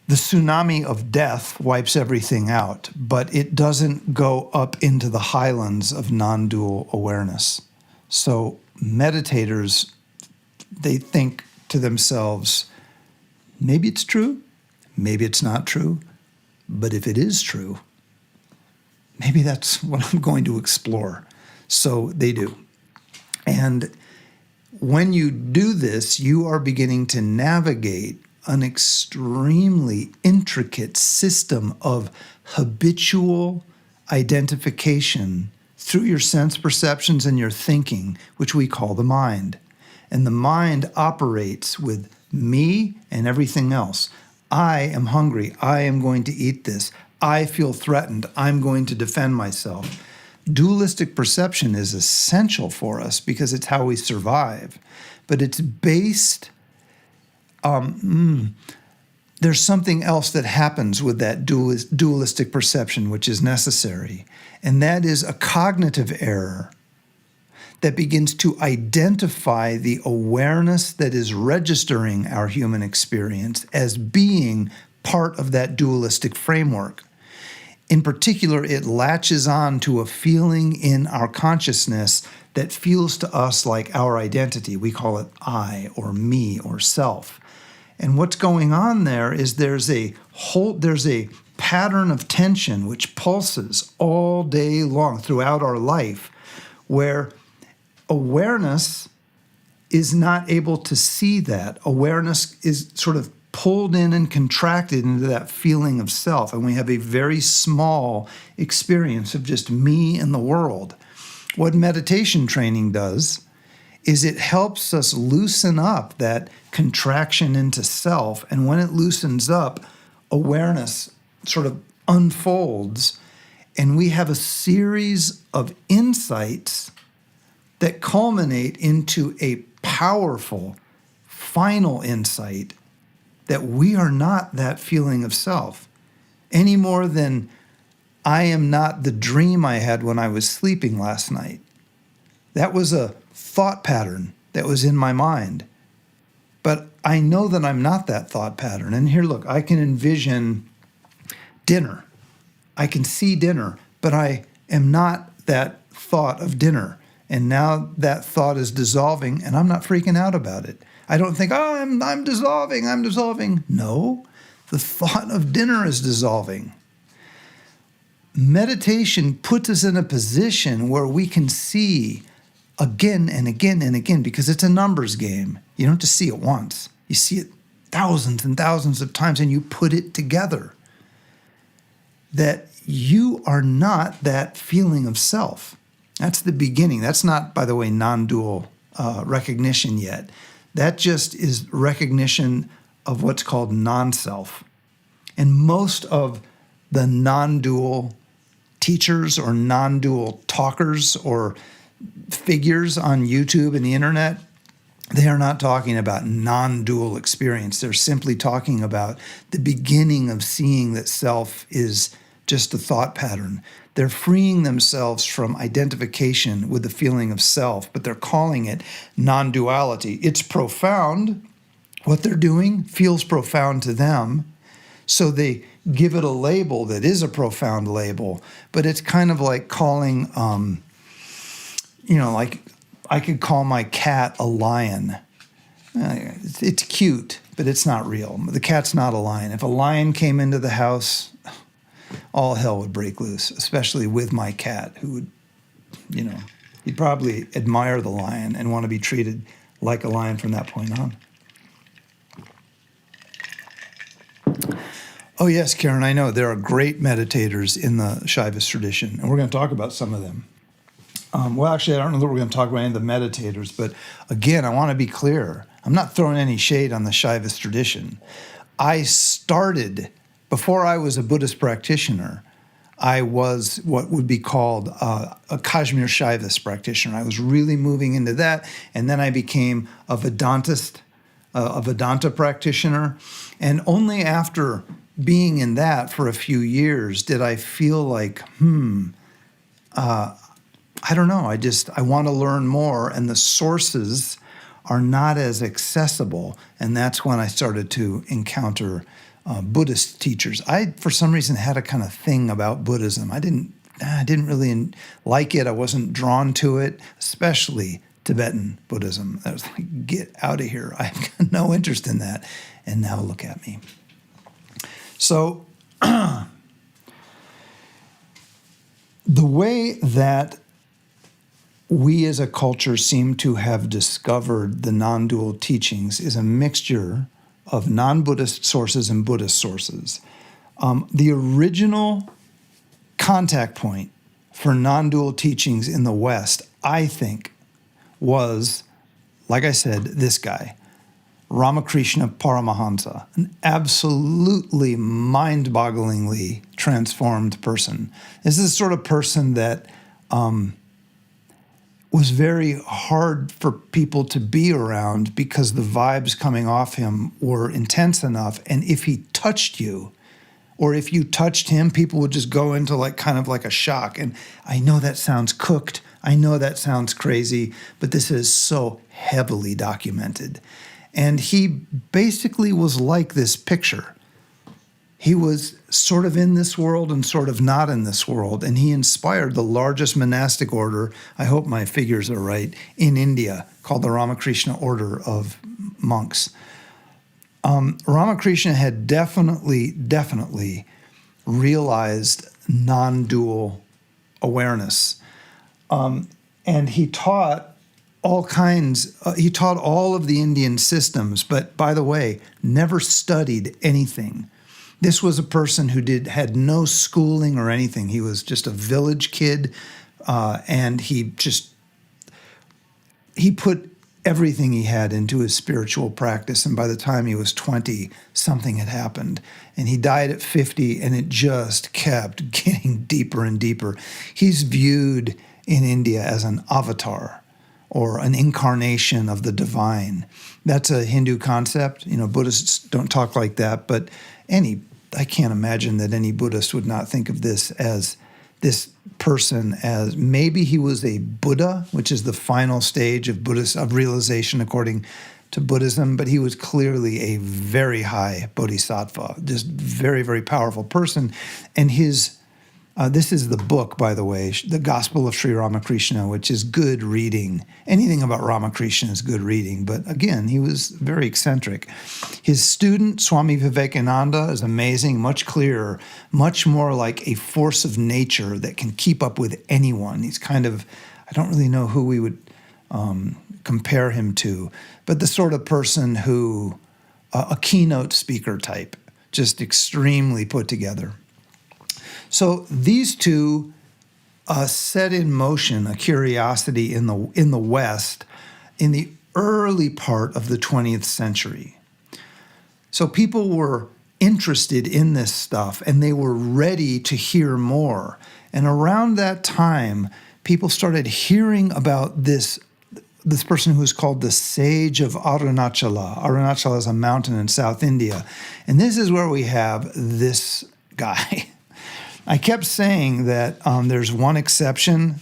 tsunami of death wipes everything out, but it doesn't go up into the highlands of non-dual awareness. So meditators, they think to themselves, maybe it's true, maybe it's not true, but if it is true, maybe that's what I'm going to explore. So they do. And when you do this, you are beginning to navigate an extremely intricate system of habitual identification through your sense perceptions and your thinking, which we call the mind. And the mind operates with me and everything else. I am hungry. I am going to eat this. I feel threatened. I'm going to defend myself. Dualistic perception is essential for us because it's how we survive. But it's based, there's something else that happens with that dualistic perception, which is necessary. And that is a cognitive error that begins to identify the awareness that is registering our human experience as being part of that dualistic framework. In particular, it latches on to a feeling in our consciousness that feels to us like our identity. We call it I or me or self. And what's going on there is there's a pattern of tension which pulses all day long throughout our life, where awareness is not able to see that. Awareness is sort of pulled in and contracted into that feeling of self. And we have a very small experience of just me and the world. what meditation training does is it helps us loosen up that contraction into self. And when it loosens up, awareness sort of unfolds, and we have a series of insights that culminate into a powerful, final insight that we are not that feeling of self any more than I am not the dream I had when I was sleeping last night. That was a thought pattern that was in my mind. But I know that I'm not that thought pattern. And here, look, I can envision dinner. I can see dinner, but I am not that thought of dinner. And now that thought is dissolving, and I'm not freaking out about it. I don't think, oh, I'm dissolving. No, the thought of dinner is dissolving. Meditation puts us in a position where we can see again and again and again, because it's a numbers game. You don't just see it once. You see it thousands and thousands of times, and you put it together. That you are not that feeling of self. That's the beginning. That's not, by the way, non-dual recognition yet. That just is recognition of what's called non-self. And most of the non-dual teachers or non-dual talkers or figures on YouTube and the internet, they are not talking about non-dual experience. They're simply talking about the beginning of seeing that self is just a thought pattern. They're freeing themselves from identification with the feeling of self, but they're calling it non-duality. It's profound. What they're doing feels profound to them, so they give it a label that is a profound label, but it's kind of like calling, like I could call my cat a lion. It's cute, but it's not real. The cat's not a lion. If a lion came into the house, all hell would break loose, especially with my cat, who would, he'd probably admire the lion and want to be treated like a lion from that point on. Oh, yes, Karen, I know. There are great meditators in the Shaivist tradition, and we're going to talk about some of them. Well, actually, I don't know that we're going to talk about any of the meditators, but again, I want to be clear. I'm not throwing any shade on the Shaivist tradition. I started, before I was a Buddhist practitioner, I was what would be called a Kashmir Shaivist practitioner. I was really moving into that, and then I became a Vedantist, a Vedanta practitioner, and only after being in that for a few years did I feel like, I don't know, I want to learn more, and the sources are not as accessible, and that's when I started to encounter Buddhist teachers. I, for some reason, had a kind of thing about Buddhism. I didn't really like it. I wasn't drawn to it, especially Tibetan Buddhism. I was like, get out of here. I have got no interest in that. And now look at me. So the way that we as a culture seem to have discovered the non-dual teachings is a mixture of non-Buddhist sources and Buddhist sources. The original contact point for non-dual teachings in the West, I think, was, like I said, this guy, Ramakrishna Paramahansa, an absolutely mind-bogglingly transformed person. This is the sort of person that was very hard for people to be around because the vibes coming off him were intense enough. And if he touched you, or if you touched him, people would just go into kind of like a shock. And I know that sounds cooked. I know that sounds crazy, but this is so heavily documented. And he basically was like this picture. He was sort of in this world and sort of not in this world. And he inspired the largest monastic order, I hope my figures are right, in India, called the Ramakrishna Order of Monks. Ramakrishna had definitely realized non-dual awareness. And he taught all kinds, he taught all of the Indian systems, but by the way, never studied anything. This was a person who had no schooling or anything. He was just a village kid And he put everything he had into his spiritual practice. And by the time he was 20, something had happened. And he died at 50, and it just kept getting deeper and deeper. He's viewed in India as an avatar or an incarnation of the divine. That's a Hindu concept. Buddhists don't talk like that, but I can't imagine that any Buddhist would not think of this person as maybe he was a Buddha, which is the final stage of realization according to Buddhism, but he was clearly a very high bodhisattva, just very, very powerful person. And this is the book, by the way, The Gospel of Sri Ramakrishna, which is good reading. Anything about Ramakrishna is good reading, but again, he was very eccentric. His student, Swami Vivekananda, is amazing, much clearer, much more like a force of nature that can keep up with anyone. He's kind of, I don't really know who we would compare him to, but the sort of person who, a keynote speaker type, just extremely put together. So these two set in motion a curiosity in the West in the early part of the 20th century. So people were interested in this stuff, and they were ready to hear more. And around that time, people started hearing about this person who is called the Sage of Arunachala. Arunachala is a mountain in South India. And this is where we have this guy. I kept saying that there's one exception.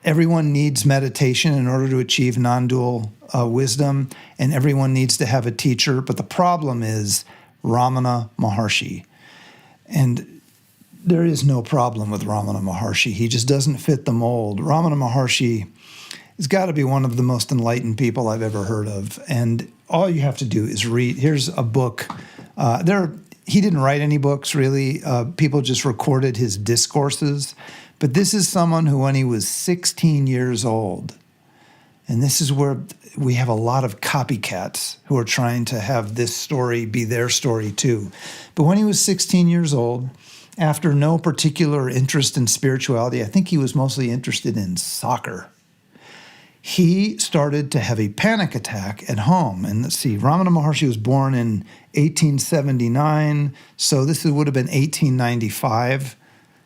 Everyone needs meditation in order to achieve non-dual wisdom, and everyone needs to have a teacher. But the problem is Ramana Maharshi. And there is no problem with Ramana Maharshi. He just doesn't fit the mold. Ramana Maharshi has got to be one of the most enlightened people I've ever heard of. And all you have to do is read. Here's a book. He didn't write any books, really. People just recorded his discourses. But this is someone who, when he was 16 years old, and this is where we have a lot of copycats who are trying to have this story be their story too. But when he was 16 years old, after no particular interest in spirituality, I think he was mostly interested in soccer, he started to have a panic attack at home. And let's see, Ramana Maharshi was born in 1879, so this would have been 1895,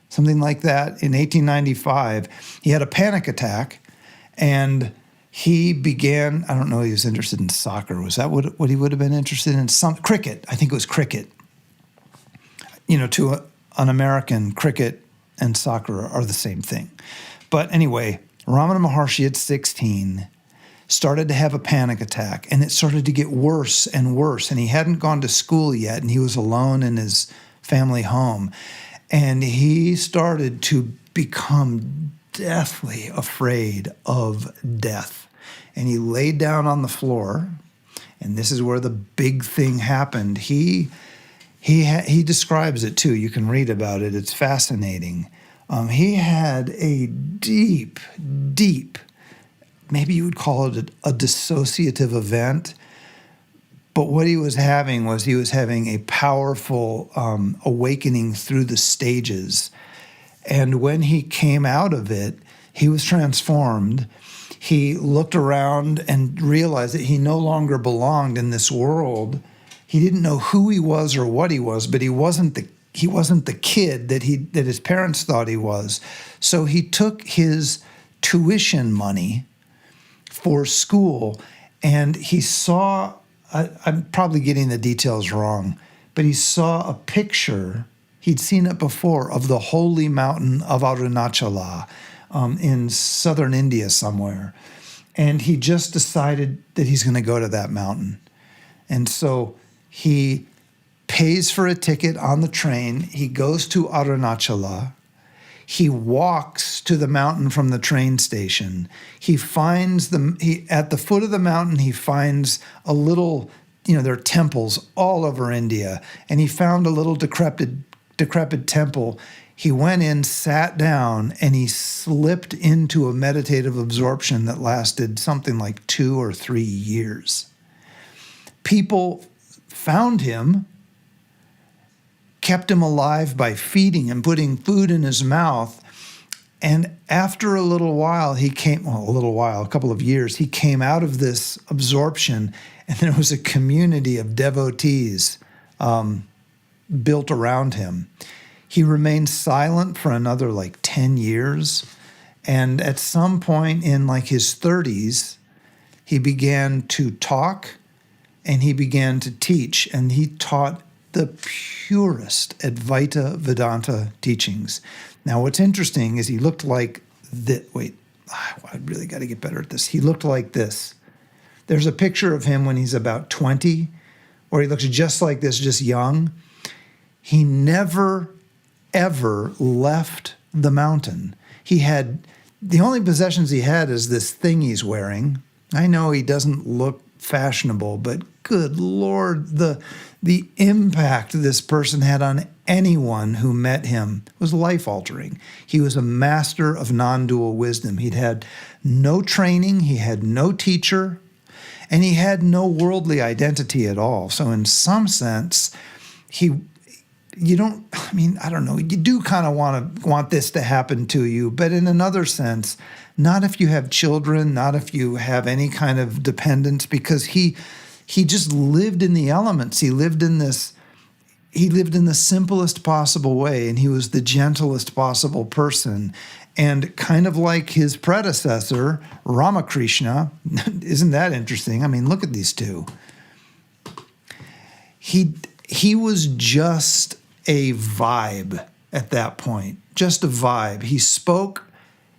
something like that. In 1895, he had a panic attack, and he began, I don't know, he was interested in soccer. Was that what he would have been interested in? Cricket. I think it was cricket. To an American, cricket and soccer are the same thing. But anyway, Ramana Maharshi at 16 started to have a panic attack, and it started to get worse and worse, and he hadn't gone to school yet, and he was alone in his family home, and he started to become deathly afraid of death. And he laid down on the floor, and this is where the big thing happened. He describes it too. You can read about it. It's fascinating. He had a deep, maybe you would call it a dissociative event, but what he was having was a powerful awakening through the stages. And when he came out of it, he was transformed. He looked around and realized that he no longer belonged in this world. He didn't know who he was or what he was, but he wasn't the kid that his parents thought he was. So he took his tuition money for school, and he saw, I'm probably getting the details wrong, but he saw a picture, he'd seen it before, of the holy mountain of Arunachala in southern India somewhere. And he just decided that he's going to go to that mountain. And so he pays for a ticket on the train. He goes to Arunachala. He walks to the mountain from the train station. He finds at the foot of the mountain, he finds a little, there are temples all over India. And he found a little decrepit temple. He went in, sat down, and he slipped into a meditative absorption that lasted something like 2 or 3 years. People found him, kept him alive by feeding him, putting food in his mouth, And after a little while, a couple of years, he came out of this absorption, and there was a community of devotees built around him. He remained silent for another 10 years. And at some point in his 30s, he began to talk and he began to teach. And he taught the purest Advaita Vedanta teachings. Now, what's interesting is he looked like this. I really got to get better at this. He looked like this. There's a picture of him when he's about 20, where he looks just like this, just young. He never, ever left the mountain. The only possessions he had is this thing he's wearing. I know he doesn't look fashionable, but good Lord, the impact this person had on anyone who met him was life-altering. He was a master of non-dual wisdom. He'd had no training, he had no teacher, and he had no worldly identity at all. So in some sense, I don't know, you do kind of want this to happen to you, but in another sense, not if you have children, not if you have any kind of dependence, because he just lived in the elements. He lived in the simplest possible way, and he was the gentlest possible person. And kind of like his predecessor, Ramakrishna, isn't that interesting? I mean, look at these two. He was just a vibe at that point, just a vibe. He spoke,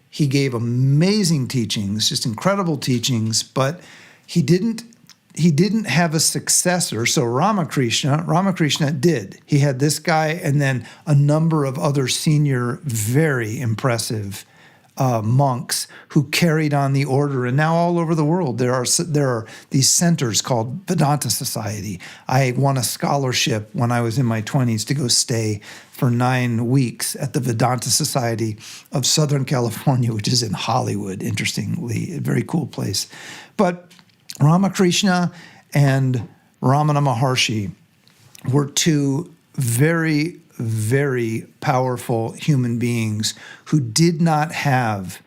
he gave amazing teachings, just incredible teachings, but he didn't have a successor. So Ramakrishna did. He had this guy and then a number of other senior, very impressive monks who carried on the order. And now all over the world, there are these centers called Vedanta Society. I won a scholarship when I was in my 20s to go stay for 9 weeks at the Vedanta Society of Southern California, which is in Hollywood, interestingly, a very cool place. But Ramakrishna and Ramana Maharshi were two very, very powerful human beings who did not have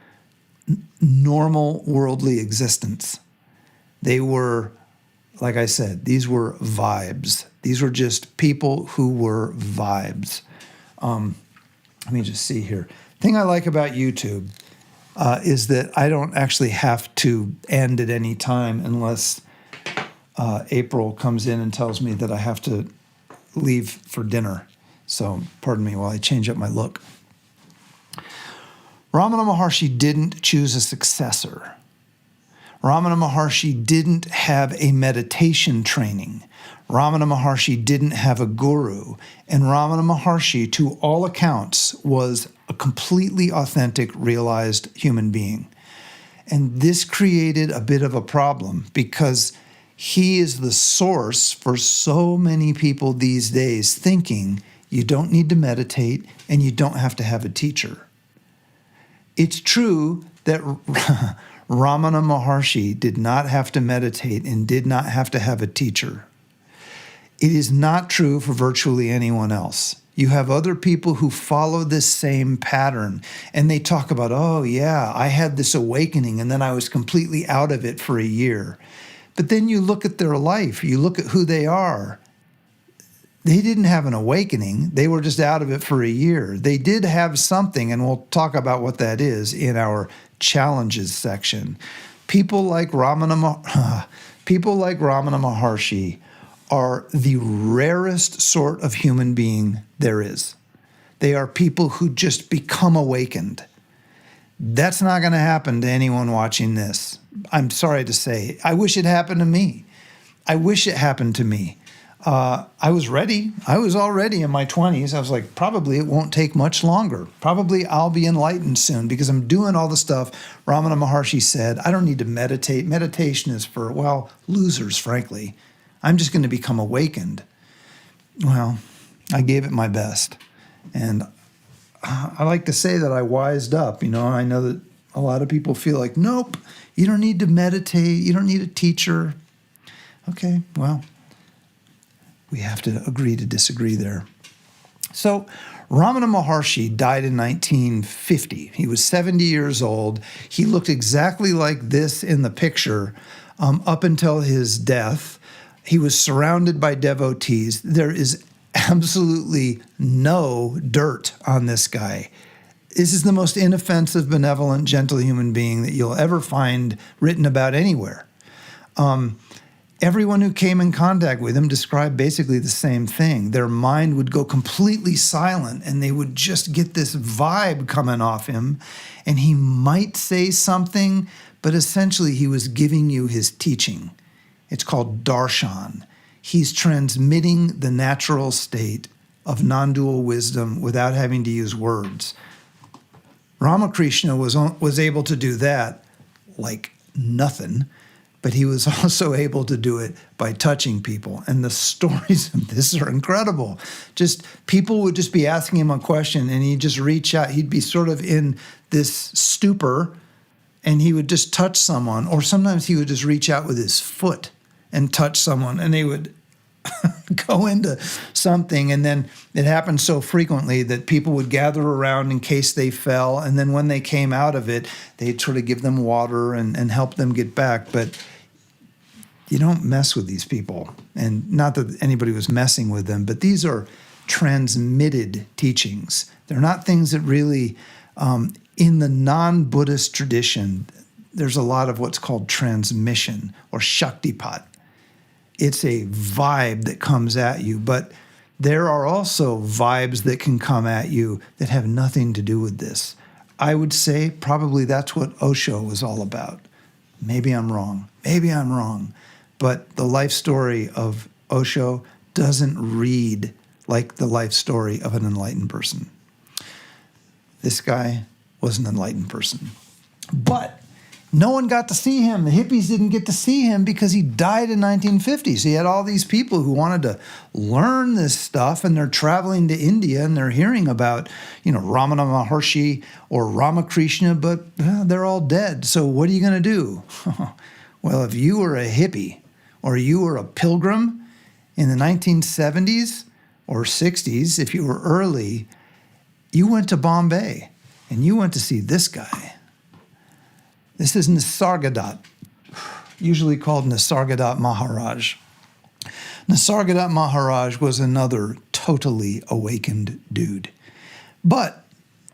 normal worldly existence. They were, like I said, these were vibes. These were just people who were vibes. Let me just see here. The thing I like about YouTube is that I don't actually have to end at any time unless April comes in and tells me that I have to leave for dinner. So pardon me while I change up my look. Ramana Maharshi didn't choose a successor. Ramana Maharshi didn't have a meditation training. Ramana Maharshi didn't have a guru. And Ramana Maharshi, to all accounts, was a completely authentic, realized human being. And this created a bit of a problem because he is the source for so many people these days thinking you don't need to meditate and you don't have to have a teacher. It's true that Ramana Maharshi did not have to meditate and did not have to have a teacher. It is not true for virtually anyone else. You have other people who follow this same pattern, and they talk about, oh yeah, I had this awakening and then I was completely out of it for a year. But then you look at their life, you look at who they are. They didn't have an awakening. They were just out of it for a year. They did have something, and we'll talk about what that is in our challenges section. People like Ramana Maharshi are the rarest sort of human being there is. They are people who just become awakened. That's not going to happen to anyone watching this. I'm sorry to say. I wish it happened to me. I wish it happened to me. I was ready. I was already in my 20s. I was like, probably it won't take much longer. Probably I'll be enlightened soon because I'm doing all the stuff Ramana Maharshi said. I don't need to meditate. Meditation is for, losers, frankly. I'm just going to become awakened. Well, I gave it my best. And I like to say that I wised up. I know that a lot of people feel like, nope, you don't need to meditate. You don't need a teacher. Okay, well, we have to agree to disagree there. So Ramana Maharshi died in 1950. He was 70 years old. He looked exactly like this in the picture up until his death. He was surrounded by devotees. There is absolutely no dirt on this guy. This is the most inoffensive, benevolent, gentle human being that you'll ever find written about anywhere. Everyone who came in contact with him described basically the same thing. Their mind would go completely silent, and they would just get this vibe coming off him, and he might say something, but essentially he was giving you his teaching. It's called darshan. He's transmitting the natural state of non-dual wisdom without having to use words. Ramakrishna was able to do that like nothing, but he was also able to do it by touching people. And the stories of this are incredible. Just people would just be asking him a question, and he'd just reach out. He'd be sort of in this stupor, and he would just touch someone. Or sometimes he would just reach out with his foot and touch someone, and they would go into something. And then it happened so frequently that people would gather around in case they fell. And then when they came out of it, they'd sort of give them water and help them get back. But you don't mess with these people. And not that anybody was messing with them, but these are transmitted teachings. They're not things that really, in the non-Buddhist tradition, there's a lot of what's called transmission or shaktipat. It's a vibe that comes at you, but there are also vibes that can come at you that have nothing to do with this. I would say probably that's what Osho was all about. Maybe I'm wrong. But the life story of Osho doesn't read like the life story of an enlightened person. This guy was an enlightened person. But no one got to see him. The hippies didn't get to see him because he died in 1950. So he had all these people who wanted to learn this stuff, and they're traveling to India and they're hearing about, Ramana Maharshi or Ramakrishna, but they're all dead. So what are you going to do? Well, if you were a hippie or you were a pilgrim in the 1970s or 60s, if you were early, you went to Bombay and you went to see this guy. This is Nisargadatta, usually called Nisargadatta Maharaj. Nisargadatta Maharaj was another totally awakened dude. But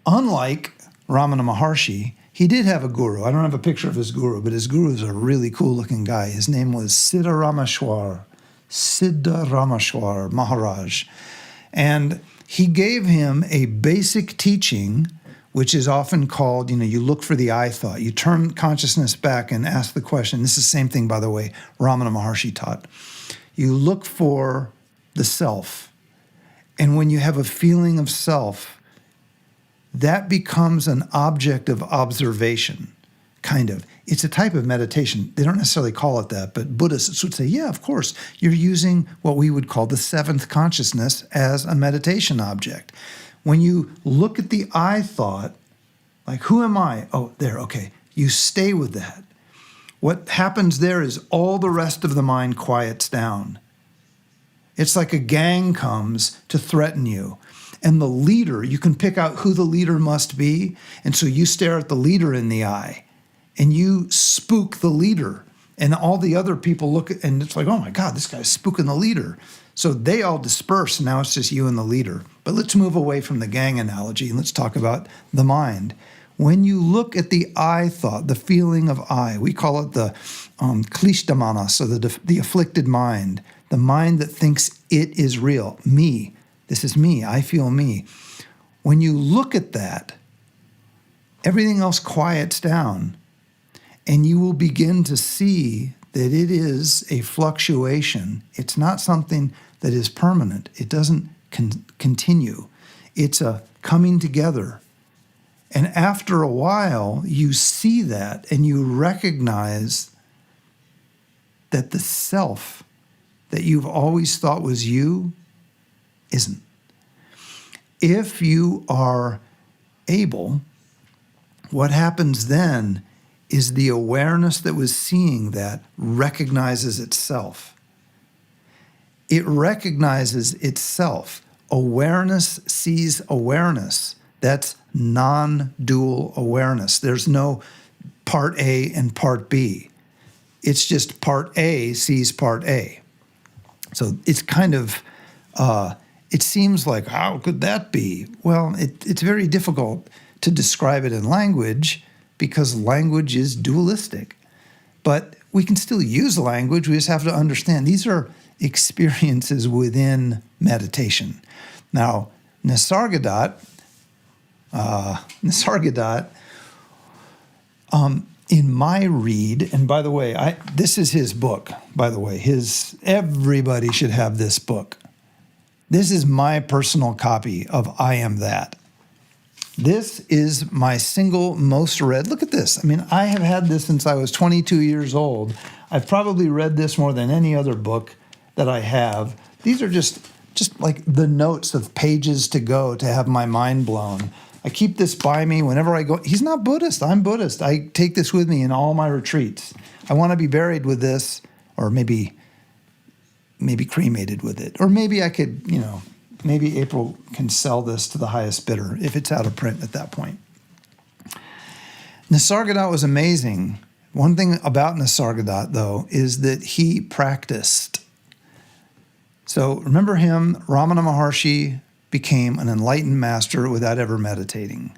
unlike Ramana Maharshi, he did have a guru. I don't have a picture of his guru, but his guru is a really cool-looking guy. His name was Siddharameshwar Maharaj. And he gave him a basic teaching, which is often called, you look for the I thought. You turn consciousness back and ask the question. This is the same thing, by the way, Ramana Maharshi taught. You look for the self. And when you have a feeling of self, that becomes an object of observation, kind of. It's a type of meditation. They don't necessarily call it that, but Buddhists would say, yeah, of course, you're using what we would call the seventh consciousness as a meditation object. When you look at the I thought, like, who am I? Oh, there, okay. You stay with that. What happens there is all the rest of the mind quiets down. It's like a gang comes to threaten you. And the leader, you can pick out who the leader must be. And so you stare at the leader in the eye and you spook the leader. And all the other people look at, and it's like, oh my God, this guy's spooking the leader. So they all disperse, and now it's just you and the leader. But let's move away from the gang analogy, and let's talk about the mind. When you look at the I thought, the feeling of I, we call it the klishtamana, so the afflicted mind, the mind that thinks it is real, me. This is me, I feel me. When you look at that, everything else quiets down, and you will begin to see that it is a fluctuation. It's not something that is permanent. It doesn't continue. It's a coming together. And after a while, you see that and you recognize that the self that you've always thought was you isn't. If you are able, what happens then is the awareness that was seeing that recognizes itself. It recognizes itself awareness sees awareness. That's non-dual awareness. There's no part A and part B. It's just part A sees part A. So it's kind of, it seems like, how could that be? Well, it's very difficult to describe it in language because language is dualistic. But we can still use language. We just have to understand these are experiences within meditation. Now, Nisargadatta, in my read, and by the way, this is his book, by the way. Everybody should have this book. This is my personal copy of I Am That. This is my single most read. Look at this. I mean, I have had this since I was 22 years old. I've probably read this more than any other book that I have. These are just like the notes of pages to go to have my mind blown. I keep this by me whenever I go. He's not Buddhist. I'm Buddhist. I take this with me in all my retreats. I want to be buried with this, or maybe cremated with it. Or maybe I could, maybe April can sell this to the highest bidder if it's out of print at that point. Nisargadatta was amazing. One thing about Nisargadatta, though, is that he practiced. So remember him, Ramana Maharshi became an enlightened master without ever meditating.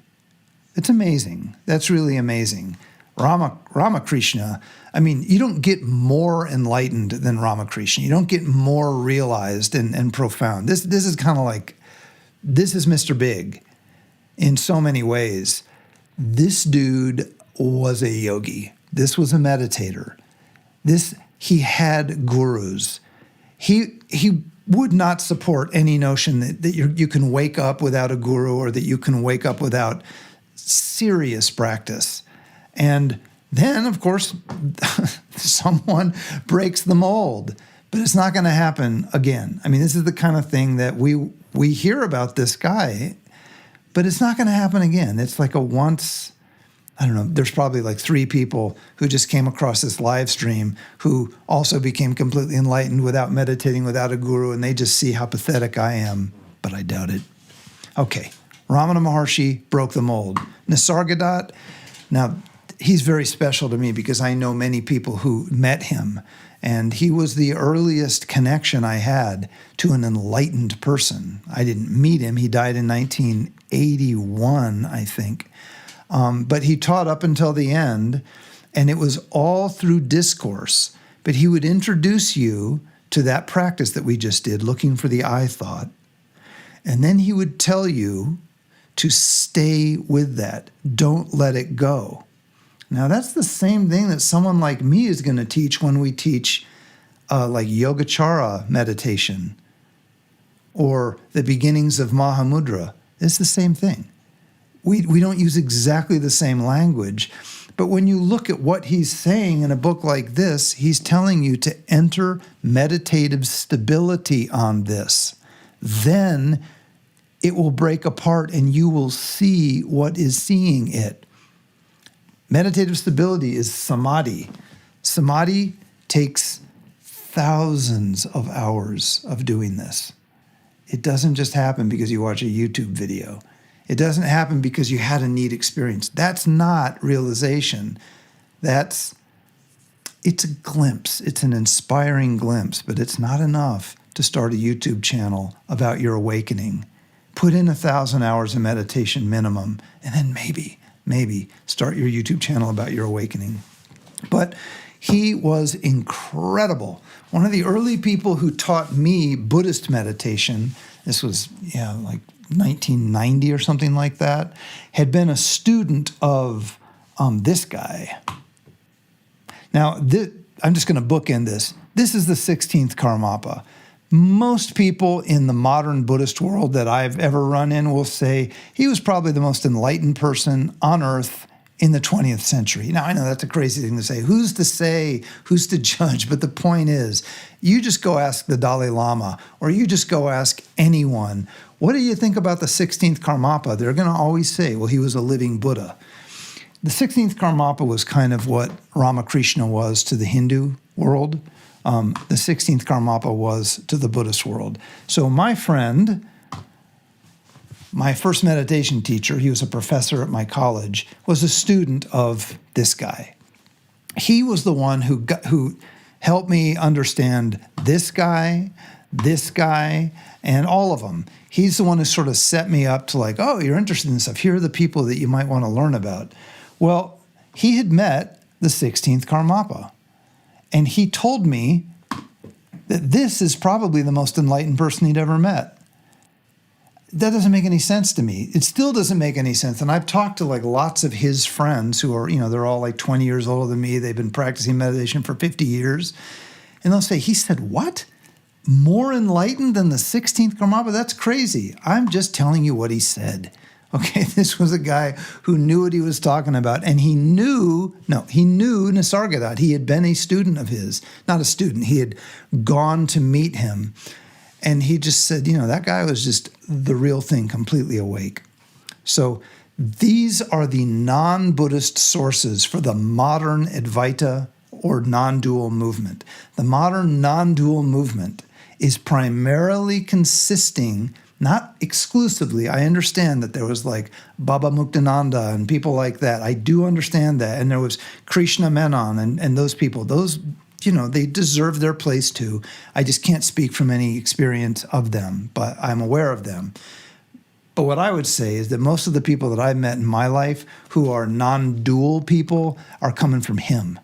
It's amazing. That's really amazing. Ramakrishna, I mean, you don't get more enlightened than Ramakrishna. You don't get more realized and profound. This is kind of like, this is Mr. Big in so many ways. This dude was a yogi. This was a meditator. He had gurus. He would not support any notion that you can wake up without a guru or that you can wake up without serious practice. And then, of course, someone breaks the mold. But it's not going to happen again. I mean, this is the kind of thing that we hear about this guy, but it's not going to happen again. It's like a once, I don't know, there's probably like 3 people who just came across this live stream who also became completely enlightened without meditating, without a guru, and they just see how pathetic I am, but I doubt it. Okay, Ramana Maharshi broke the mold. Nisargadatta, now, he's very special to me because I know many people who met him, and he was the earliest connection I had to an enlightened person. I didn't meet him. He died in 1981, I think. But he taught up until the end, and it was all through discourse. But he would introduce you to that practice that we just did, looking for the I thought. And then he would tell you to stay with that. Don't let it go. Now, that's the same thing that someone like me is going to teach when we teach like Yogacara meditation or the beginnings of Mahamudra. It's the same thing. We don't use exactly the same language, but when you look at what he's saying in a book like this, he's telling you to enter meditative stability on this. Then it will break apart and you will see what is seeing it. Meditative stability is samadhi. Samadhi takes thousands of hours of doing this. It doesn't just happen because you watch a YouTube video. It doesn't happen because you had a neat experience. That's not realization. It's a glimpse. It's an inspiring glimpse, but it's not enough to start a YouTube channel about your awakening. Put in 1,000 hours of meditation minimum, and then maybe start your YouTube channel about your awakening. But he was incredible. One of the early people who taught me Buddhist meditation, this was, like 1990 or something like that, had been a student of this guy. Now, I'm just going to bookend this. This is the 16th Karmapa. Most people in the modern Buddhist world that I've ever run in will say he was probably the most enlightened person on earth in the 20th century. Now, I know that's a crazy thing to say. Who's to say? Who's to judge? But the point is, you just go ask the Dalai Lama, or you just go ask anyone, what do you think about the 16th Karmapa? They're going to always say, well, he was a living Buddha. The 16th Karmapa was kind of what Ramakrishna was to the Hindu world. The 16th Karmapa was to the Buddhist world. So my friend, my first meditation teacher, he was a professor at my college, was a student of this guy. He was the one who helped me understand this guy, and all of them. He's the one who sort of set me up to like, oh, you're interested in this stuff. Here are the people that you might want to learn about. Well, he had met the 16th Karmapa, and he told me that this is probably the most enlightened person he'd ever met. That doesn't make any sense to me. It still doesn't make any sense. And I've talked to like lots of his friends who are, they're all like 20 years older than me. They've been practicing meditation for 50 years. And they'll say, he said, what? More enlightened than the 16th Karmapa? That's crazy. I'm just telling you what he said. Okay, this was a guy who knew what he was talking about. And he knew Nisargadatta. He had been a student of his. Not a student. He had gone to meet him. And he just said, that guy was just the real thing, completely awake. So these are the non-Buddhist sources for the modern Advaita or non-dual movement. The modern non-dual movement is primarily consisting, not exclusively. I understand that there was like Baba Muktananda and people like that. I do understand that. And there was Krishna Menon and those people. Those they deserve their place too. I just can't speak from any experience of them, but I'm aware of them. But what I would say is that most of the people that I've met in my life who are non-dual people are coming from him.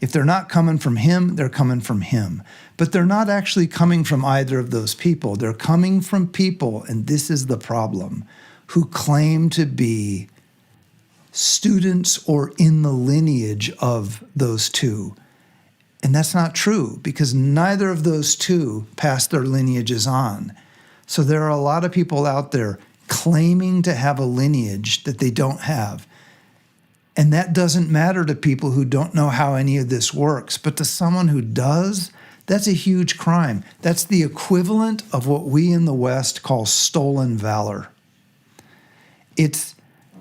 If they're not coming from him, they're coming from him. But they're not actually coming from either of those people. They're coming from people, and this is the problem, who claim to be students or in the lineage of those two. And that's not true, because neither of those two passed their lineages on. So there are a lot of people out there claiming to have a lineage that they don't have. And that doesn't matter to people who don't know how any of this works. But to someone who does, that's a huge crime. That's the equivalent of what we in the West call stolen valor.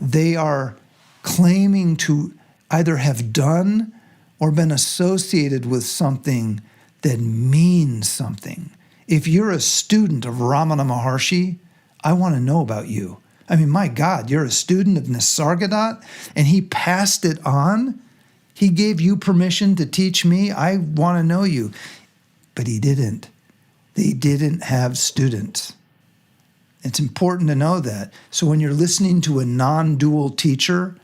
They are claiming to either have done or been associated with something that means something. If you're a student of Ramana Maharshi, I want to know about you. I mean, my God, you're a student of Nisargadatta, and he passed it on? He gave you permission to teach me? I want to know you. But he didn't. They didn't have students. It's important to know that. So when you're listening to a non-dual teacher,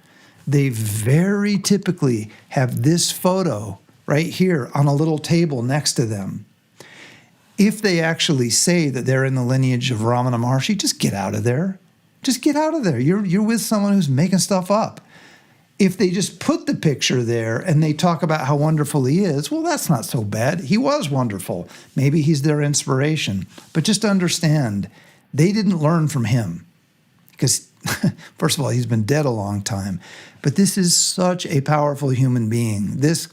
they very typically have this photo right here on a little table next to them. If they actually say that they're in the lineage of Ramana Maharshi, just get out of there. Just get out of there. You're with someone who's making stuff up. If they just put the picture there and they talk about how wonderful he is, well, that's not so bad. He was wonderful. Maybe he's their inspiration. But just understand, they didn't learn from him. Because, first of all, he's been dead a long time. But this is such a powerful human being. This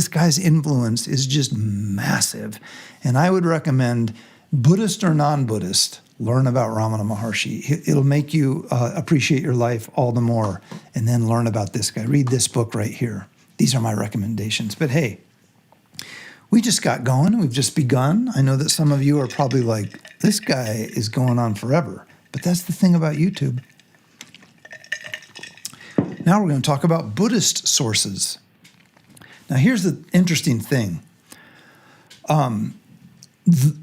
guy's influence is just massive. And I would recommend, Buddhist or non-Buddhist, learn about Ramana Maharshi. It'll make you appreciate your life all the more. And then learn about this guy. Read this book right here. These are my recommendations. But hey, we just got going. We've just begun. I know that some of you are probably like, this guy is going on forever. But that's the thing about YouTube. Now we're going to talk about Buddhist sources. Now here's the interesting thing.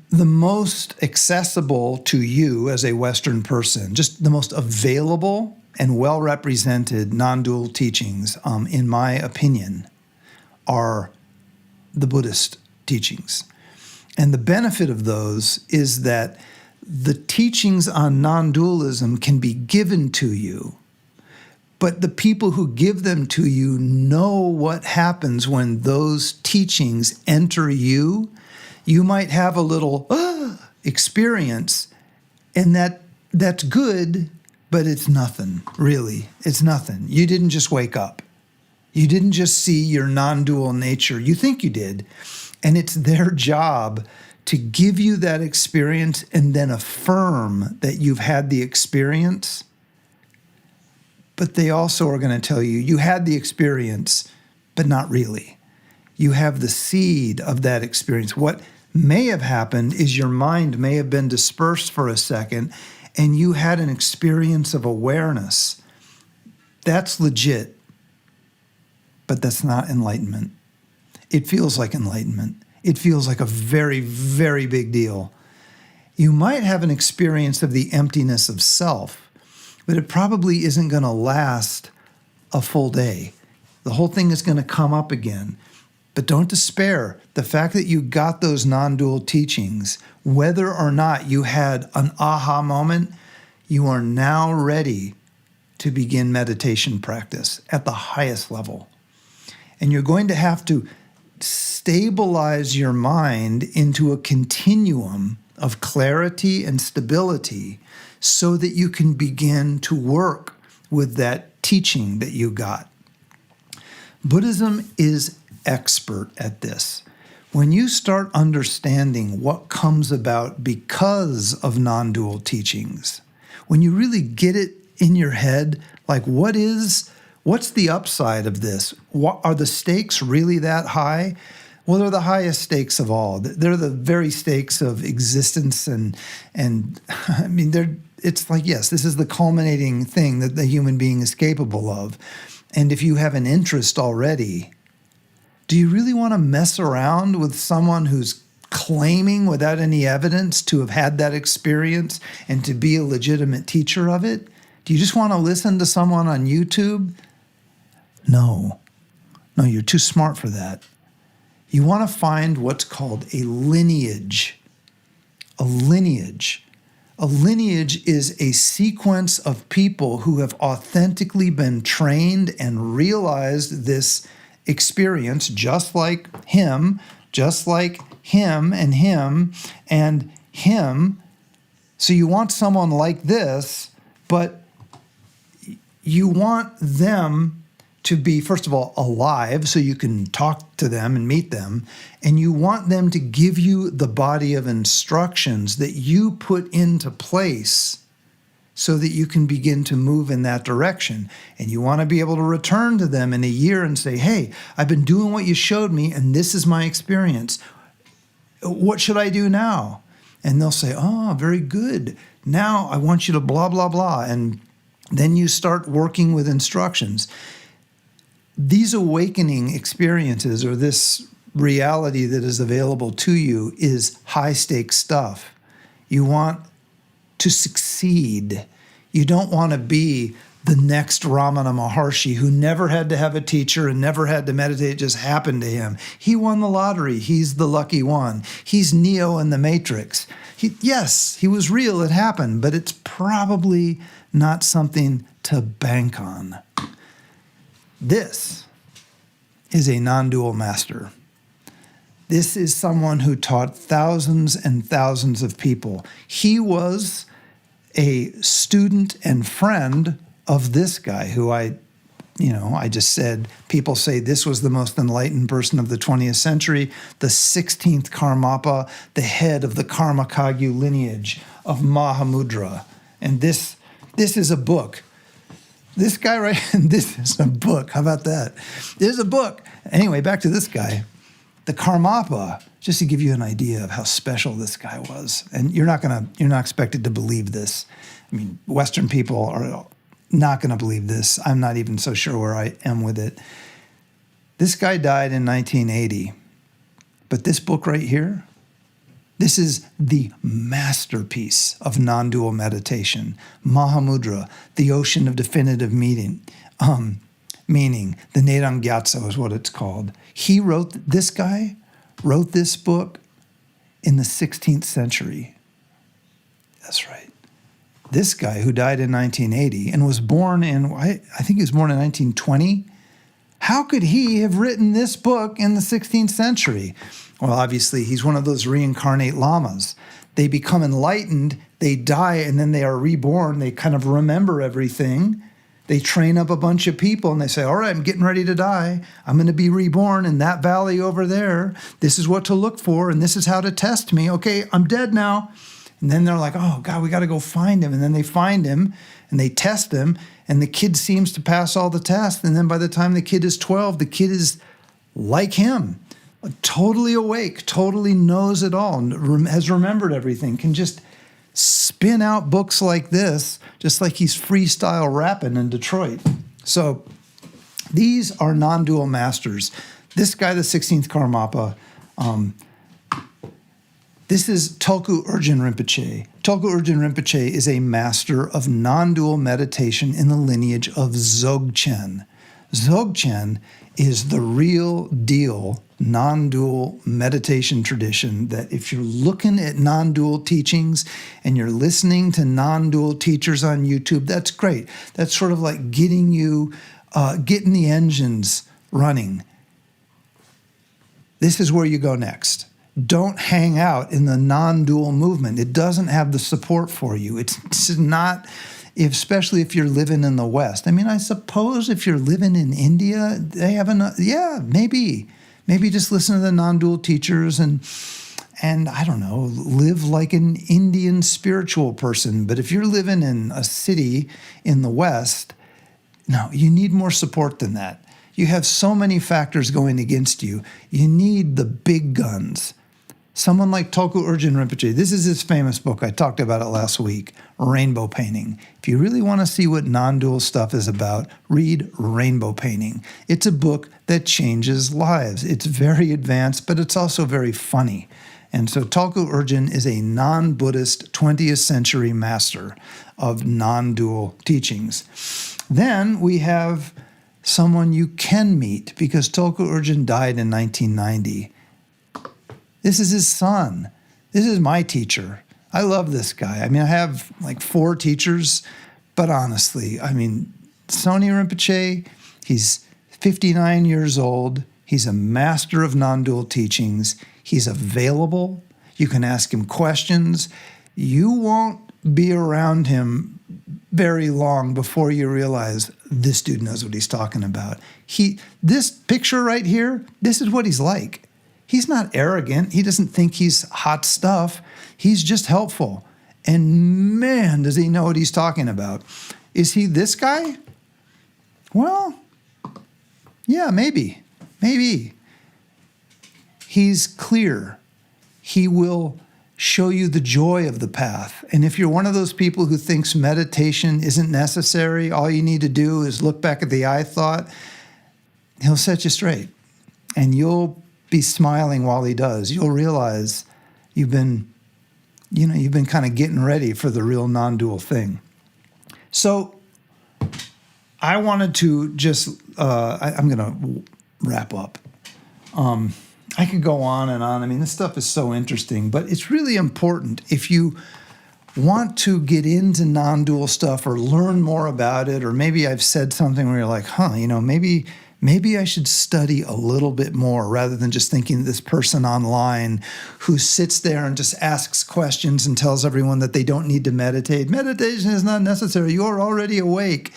The most accessible to you as a Western person, just the most available and well-represented non-dual teachings, in my opinion, are the Buddhist teachings. And the benefit of those is that the teachings on non-dualism can be given to you, but the people who give them to you know what happens when those teachings enter you. You might have a little experience, and that's good, but it's nothing, really. It's nothing. You didn't just wake up. You didn't just see your non-dual nature. You think you did, and it's their job to give you that experience and then affirm that you've had the experience. But they also are going to tell you, you had the experience, but not really. You have the seed of that experience. What may have happened is your mind may have been dispersed for a second, and you had an experience of awareness, that's legit, but that's not enlightenment. It feels like enlightenment. It feels like a very, very big deal. You might have an experience of the emptiness of self, but it probably isn't going to last a full day. The whole thing is going to come up again. But don't despair. The fact that you got those non-dual teachings, whether or not you had an aha moment, you are now ready to begin meditation practice at the highest level. And you're going to have to stabilize your mind into a continuum of clarity and stability so that you can begin to work with that teaching that you got. Buddhism is expert at this. When you start understanding what comes about because of non-dual teachings, when you really get it in your head, like what's the upside of this? Are the stakes really that high? Well, they're the highest stakes of all. They're the very stakes of existence, and I mean, it's like, yes, this is the culminating thing that the human being is capable of. And if you have an interest already, do you really want to mess around with someone who's claiming without any evidence to have had that experience and to be a legitimate teacher of it? Do you just want to listen to someone on YouTube? No, you're too smart for that. You want to find what's called a lineage. A lineage. A lineage is a sequence of people who have authentically been trained and realized this experience, just like him and him and him. So you want someone like this, but you want them to be, first of all, alive so you can talk to them and meet them, and you want them to give you the body of instructions that you put into place so that you can begin to move in that direction. And you want to be able to return to them in a year and say, hey, I've been doing what you showed me, and this is my experience. What should I do now? And they'll say, oh, very good. Now I want you to blah, blah, blah. And then you start working with instructions. These awakening experiences, or this reality that is available to you, is high-stakes stuff. You want to succeed. You don't want to be the next Ramana Maharshi who never had to have a teacher and never had to meditate. It just happened to him. He won the lottery. He's the lucky one. He's Neo in the Matrix. Yes, he was real. It happened, but it's probably not something to bank on. This is a non-dual master. This is someone who taught thousands and thousands of people. He was a student and friend of this guy who I just said, people say this was the most enlightened person of the 20th century, the 16th Karmapa, the head of the Karmakagyu lineage of Mahamudra. And this is a book. This guy, right? This is a book. How about that? This is a book. Anyway, back to this guy. The Karmapa, just to give you an idea of how special this guy was. And you're not expected to believe this. I mean, Western people are not going to believe this. I'm not even so sure where I am with it. This guy died in 1980. But this book right here, this is the masterpiece of non-dual meditation. Mahamudra, the ocean of definitive meaning, the Nedang Gyatso is what it's called. This guy wrote this book in the 16th century. That's right. This guy who died in 1980 and was born in, I think he was born in 1920. How could he have written this book in the 16th century? Well, obviously, he's one of those reincarnate lamas. They become enlightened, they die, and then they are reborn. They kind of remember everything. They train up a bunch of people, and they say, all right, I'm getting ready to die. I'm going to be reborn in that valley over there. This is what to look for, and this is how to test me. Okay, I'm dead now. And then they're like, oh, God, we got to go find him. And then they find him, and they test him, and the kid seems to pass all the tests. And then by the time the kid is 12, the kid is like him, totally awake, totally knows it all, has remembered everything, can just spin out books like this, just like he's freestyle rapping in Detroit. So these are non-dual masters. This guy, the 16th Karmapa, this is Tulku Urgyen Rinpoche. Tulku Urgyen Rinpoche is a master of non-dual meditation in the lineage of Dzogchen. Dzogchen is the real deal non-dual meditation tradition that if you're looking at non-dual teachings and you're listening to non-dual teachers on YouTube, that's great. That's sort of like getting the engines running. This is where you go next. Don't hang out in the non-dual movement. It doesn't have the support for you. It's not, especially if you're living in the West. I mean, I suppose if you're living in India, they have maybe just listen to the non-dual teachers and I don't know, live like an Indian spiritual person. But if you're living in a city in the West, no, you need more support than that. You have so many factors going against you. You need the big guns. Someone like Tulku Urgyen Rinpoche, this is his famous book. I talked about it last week, Rainbow Painting. If you really want to see what non-dual stuff is about, read Rainbow Painting. It's a book that changes lives. It's very advanced, but it's also very funny. And so Tulku Urgyen is a non-Buddhist 20th century master of non-dual teachings. Then we have someone you can meet because Tulku Urgyen died in 1990. This is his son. This is my teacher. I love this guy. I mean, I have like 4 teachers, but honestly, I mean, Soni Rinpoche, he's 59 years old. He's a master of non-dual teachings. He's available. You can ask him questions. You won't be around him very long before you realize this dude knows what he's talking about. This picture right here, this is what he's like. He's not arrogant. He doesn't think he's hot stuff. He's just helpful. And man, does he know what he's talking about. Is he this guy? Well, yeah, maybe. He's clear. He will show you the joy of the path. And if you're one of those people who thinks meditation isn't necessary, all you need to do is look back at the I thought, he'll set you straight. And you'll be smiling while he does. You'll realize you've been kind of getting ready for the real non-dual thing. So I wanted to just, I'm going to wrap up. I could go on and on. I mean, this stuff is so interesting, but it's really important if you want to get into non-dual stuff or learn more about it, or maybe I've said something where you're like, maybe I should study a little bit more rather than just thinking this person online who sits there and just asks questions and tells everyone that they don't need to meditate. Meditation is not necessary. You're already awake.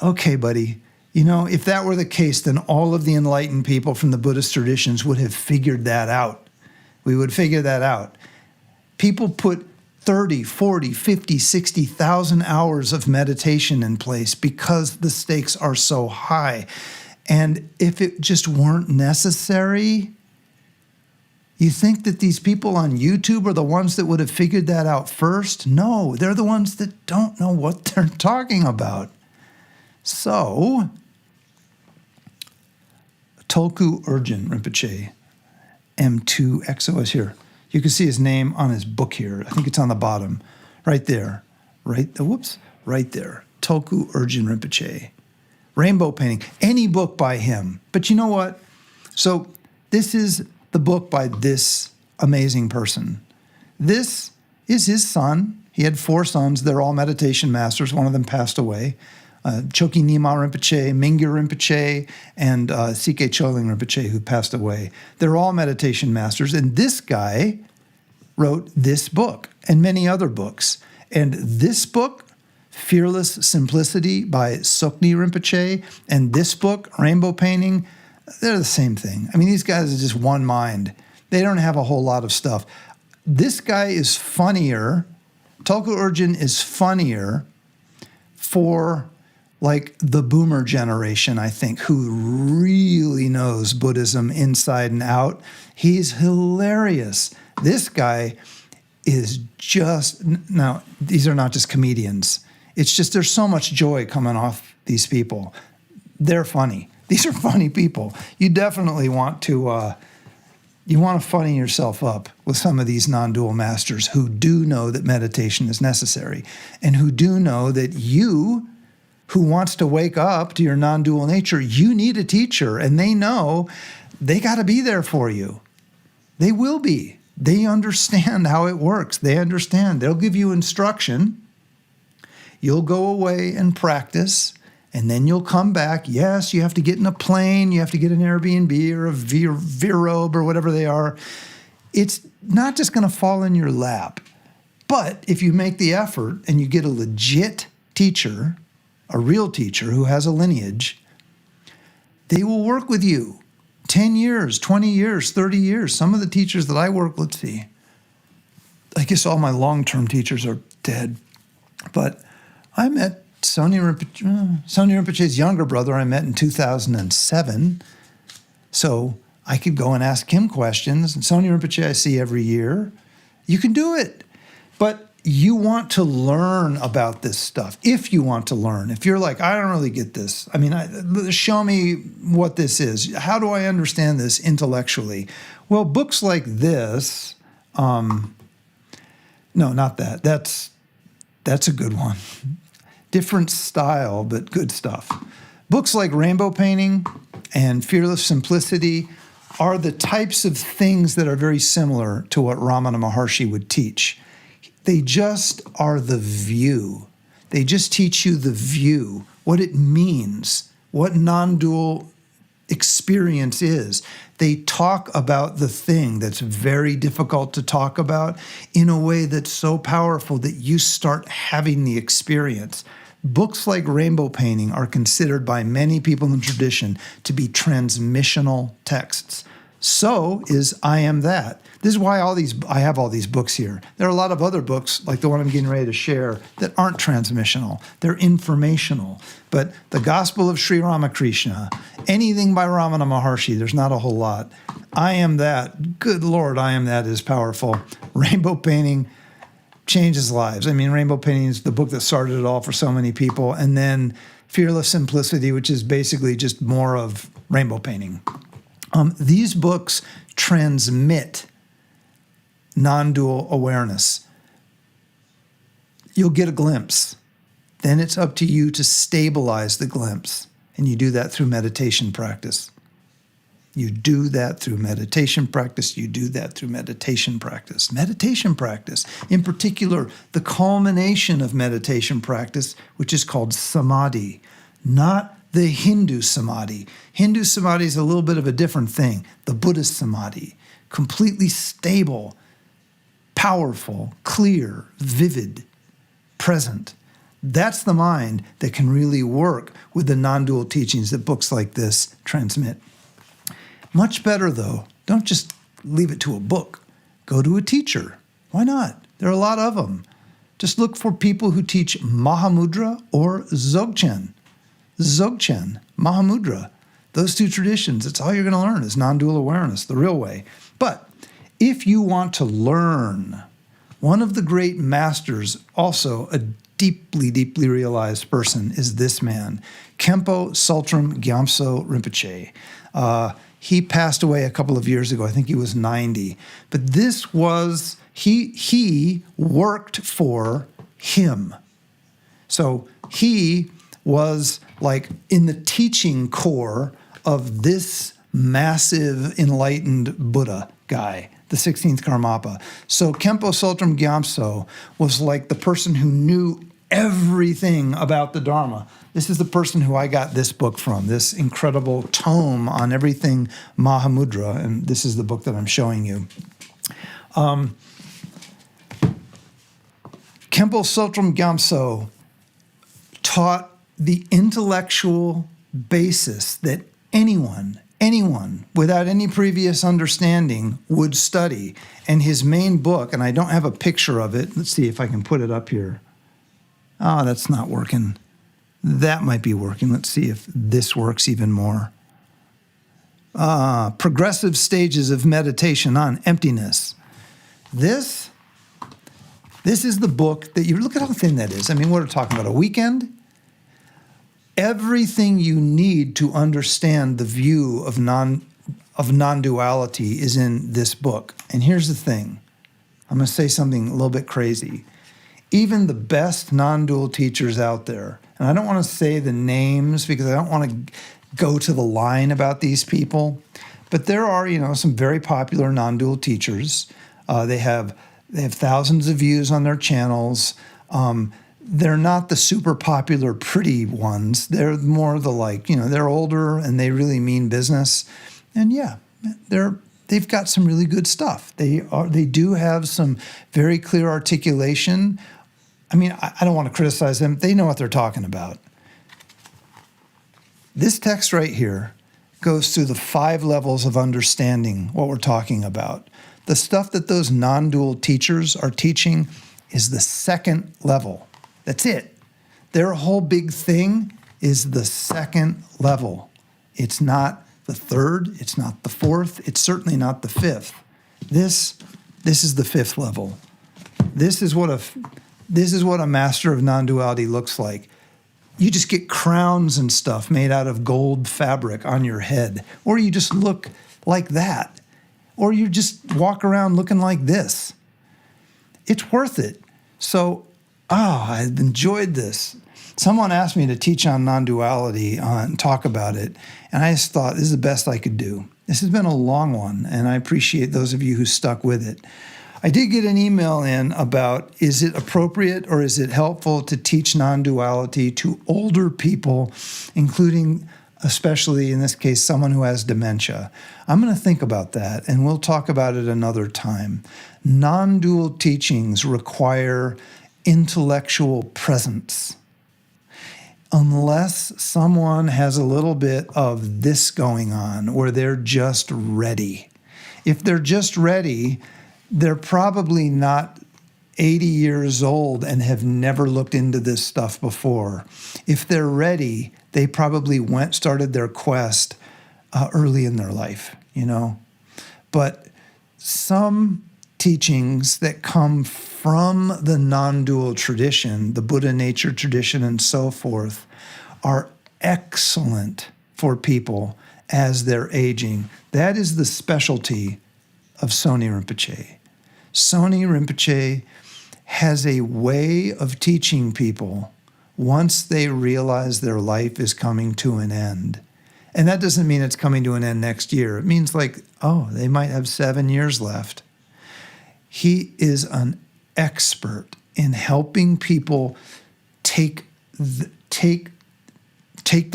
Okay, buddy. If that were the case, then all of the enlightened people from the Buddhist traditions would have figured that out. We would figure that out. People put 30, 40, 50, 60,000 hours of meditation in place because the stakes are so high. And if it just weren't necessary, you think that these people on YouTube are the ones that would have figured that out first? No, they're the ones that don't know what they're talking about. So, Tulku Urgyen Rinpoche, M2XO is here. You can see his name on his book here. I think it's on the bottom, right there. Right there. Tulku Urgyen Rinpoche. Rainbow Painting, any book by him. But you know what? So this is the book by this amazing person. This is his son. He had 4 sons. They're all meditation masters. One of them passed away. Choki Nyima Rinpoche, Mingyur Rinpoche, and C.K. Choling Rinpoche, who passed away. They're all meditation masters. And this guy wrote this book and many other books. And this book, Fearless Simplicity by Sokni Rinpoche, and this book, Rainbow Painting, they're the same thing. I mean, these guys are just one mind. They don't have a whole lot of stuff. This guy is funnier. Tulku Urgyen is funnier for like the boomer generation, I think, who really knows Buddhism inside and out. He's hilarious. This guy is just, now, these are not just comedians. It's just there's so much joy coming off these people. They're funny. These are funny people. You definitely want to funny yourself up with some of these non-dual masters who do know that meditation is necessary and who do know that you, who wants to wake up to your non-dual nature, you need a teacher, and they know they got to be there for you. They will be. They understand how it works. They understand. They'll give you instruction. You'll go away and practice, and then you'll come back. Yes, you have to get in a plane. You have to get an Airbnb or a Verobe or whatever they are. It's not just going to fall in your lap. But if you make the effort and you get a legit teacher, a real teacher who has a lineage, they will work with you 10 years, 20 years, 30 years. Some of the teachers that I work, let's see, I guess all my long-term teachers are dead. But I met Sonny Rinpoche's younger brother I met in 2007. So I could go and ask him questions. And Sonny Rinpoche I see every year. You can do it. But you want to learn about this stuff. If you want to learn. If you're like, I don't really get this. I mean, show me what this is. How do I understand this intellectually? Well, books like this, no, not that. That's a good one. Different style, but good stuff. Books like Rainbow Painting and Fearless Simplicity are the types of things that are very similar to what Ramana Maharshi would teach. They just are the view. They just teach you the view, what it means, what non-dual experience is. They talk about the thing that's very difficult to talk about in a way that's so powerful that you start having the experience. Books like Rainbow Painting are considered by many people in the tradition to be transmissional texts. So is I Am That. This is why I have all these books here. There are a lot of other books, like the one I'm getting ready to share, that aren't transmissional. They're informational. But the Gospel of Sri Ramakrishna, anything by Ramana Maharshi, there's not a whole lot. I Am That, good Lord, I Am That is powerful. Rainbow Painting changes lives. I mean, Rainbow Painting is the book that started it all for so many people. And then Fearless Simplicity, which is basically just more of rainbow painting. These books transmit non-dual awareness. You'll get a glimpse. Then it's up to you to stabilize the glimpse. And you do that through meditation practice. You do that through meditation practice. You do that through meditation practice. Meditation practice, in particular, the culmination of meditation practice, which is called samadhi, not the Hindu samadhi. Hindu samadhi is a little bit of a different thing. The Buddhist samadhi, completely stable, powerful, clear, vivid, present. That's the mind that can really work with the non-dual teachings that books like this transmit. Much better, though, don't just leave it to a book. Go to a teacher. Why not? There are a lot of them. Just look for people who teach Mahamudra or Dzogchen. Dzogchen, Mahamudra, those two traditions, it's all you're going to learn is non-dual awareness, the real way. But if you want to learn, one of the great masters, also a deeply, deeply realized person, is this man, Khenpo Saltram Gyamtso Rinpoche. He passed away a couple of years ago. I think he was 90. But this was, he worked for him. So he was like in the teaching core of this massive enlightened Buddha guy, the 16th Karmapa. So Khenpo Saltram Gyamtso was like the person who knew everything about the Dharma. This is the person who I got this book from, this incredible tome on everything Mahamudra, and this is the book that I'm showing you. Khenpo Saltram Gyamtso taught the intellectual basis that anyone without any previous understanding would study. And his main book, and I don't have a picture of it. Let's see if I can put it up here. Oh, that's not working. That might be working. Let's see if this works even more. Progressive Stages of Meditation on Emptiness. This This is the book that you look at how thin that is. I mean, what are we talking about? A weekend? Everything you need to understand the view of non-duality is in this book. And here's the thing. I'm going to say something a little bit crazy. Even the best non-dual teachers out there, and I don't want to say the names because I don't want to go to the line about these people, but there are, some very popular non-dual teachers. They have thousands of views on their channels. They're not the super popular pretty ones. They're more the they're older and they really mean business. And yeah, they've got some really good stuff. They do have some very clear articulation. I mean, I don't want to criticize them. They know what they're talking about. This text right here goes through the 5 levels of understanding what we're talking about. The stuff that those non-dual teachers are teaching is the 2nd level. That's it. Their whole big thing is the 2nd level. It's not the 3rd. It's not the 4th. It's certainly not the 5th. This is the 5th level. This is what a master of non-duality looks like. You just get crowns and stuff made out of gold fabric on your head, or you just look like that, or you just walk around looking like this. It's worth it. So, I've enjoyed this. Someone asked me to teach on non-duality and talk about it, and I just thought this is the best I could do. This has been a long one, and I appreciate those of you who stuck with it. I did get an email in about, is it appropriate or is it helpful to teach non-duality to older people, including, especially in this case, someone who has dementia? I'm going to think about that, and we'll talk about it another time. Non-dual teachings require intellectual presence. Unless someone has a little bit of this going on, where they're just ready. If they're just ready, they're probably not 80 years old and have never looked into this stuff before. If they're ready, they probably started their quest early in their life, But some teachings that come from the non-dual tradition, the Buddha nature tradition and so forth, are excellent for people as they're aging. That is the specialty of Soni Rinpoche. Soni Rinpoche has a way of teaching people once they realize their life is coming to an end. And that doesn't mean it's coming to an end next year. It means they might have 7 years left. He is an expert in helping people take the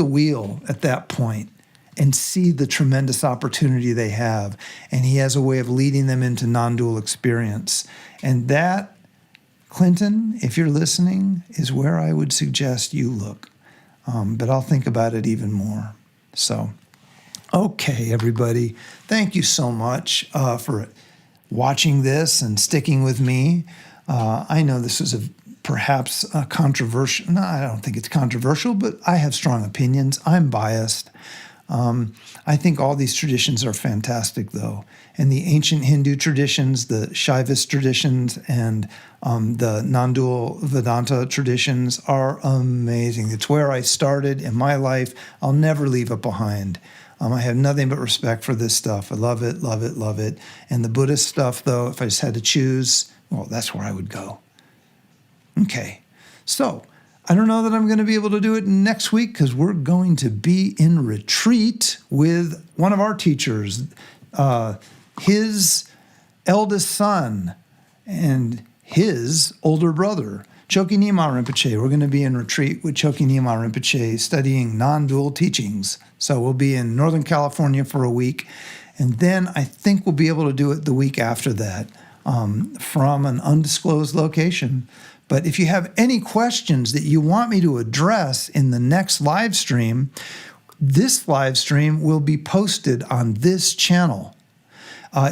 wheel at that point and see the tremendous opportunity they have. And he has a way of leading them into non-dual experience. And that, Clinton, if you're listening, is where I would suggest you look. But I'll think about it even more. So, okay, everybody. Thank you so much for watching this and sticking with me. I know this is perhaps a controversial. No, I don't think it's controversial, but I have strong opinions. I'm biased. I think all these traditions are fantastic, though. And the ancient Hindu traditions, the Shaivist traditions, and the non-dual Vedanta traditions are amazing. It's where I started in my life. I'll never leave it behind. I have nothing but respect for this stuff. I love it, love it, love it. And the Buddhist stuff, though, if I just had to choose, well, that's where I would go. Okay, so I don't know that I'm going to be able to do it next week because we're going to be in retreat with one of our teachers, his eldest son and his older brother, Chokyi Nyima Rinpoche. We're going to be in retreat with Chokyi Nyima Rinpoche studying non-dual teachings. So we'll be in Northern California for a week, and then I think we'll be able to do it the week after that from an undisclosed location. But if you have any questions that you want me to address in the next live stream, this live stream will be posted on this channel.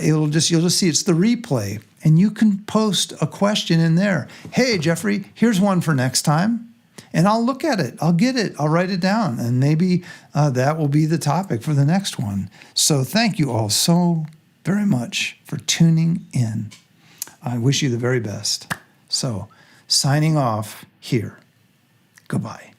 You'll just see it's the replay, and you can post a question in there. Hey, Jeffrey, here's one for next time. And I'll look at it. I'll get it. I'll write it down. And maybe that will be the topic for the next one. So thank you all so very much for tuning in. I wish you the very best. So, signing off here. Goodbye.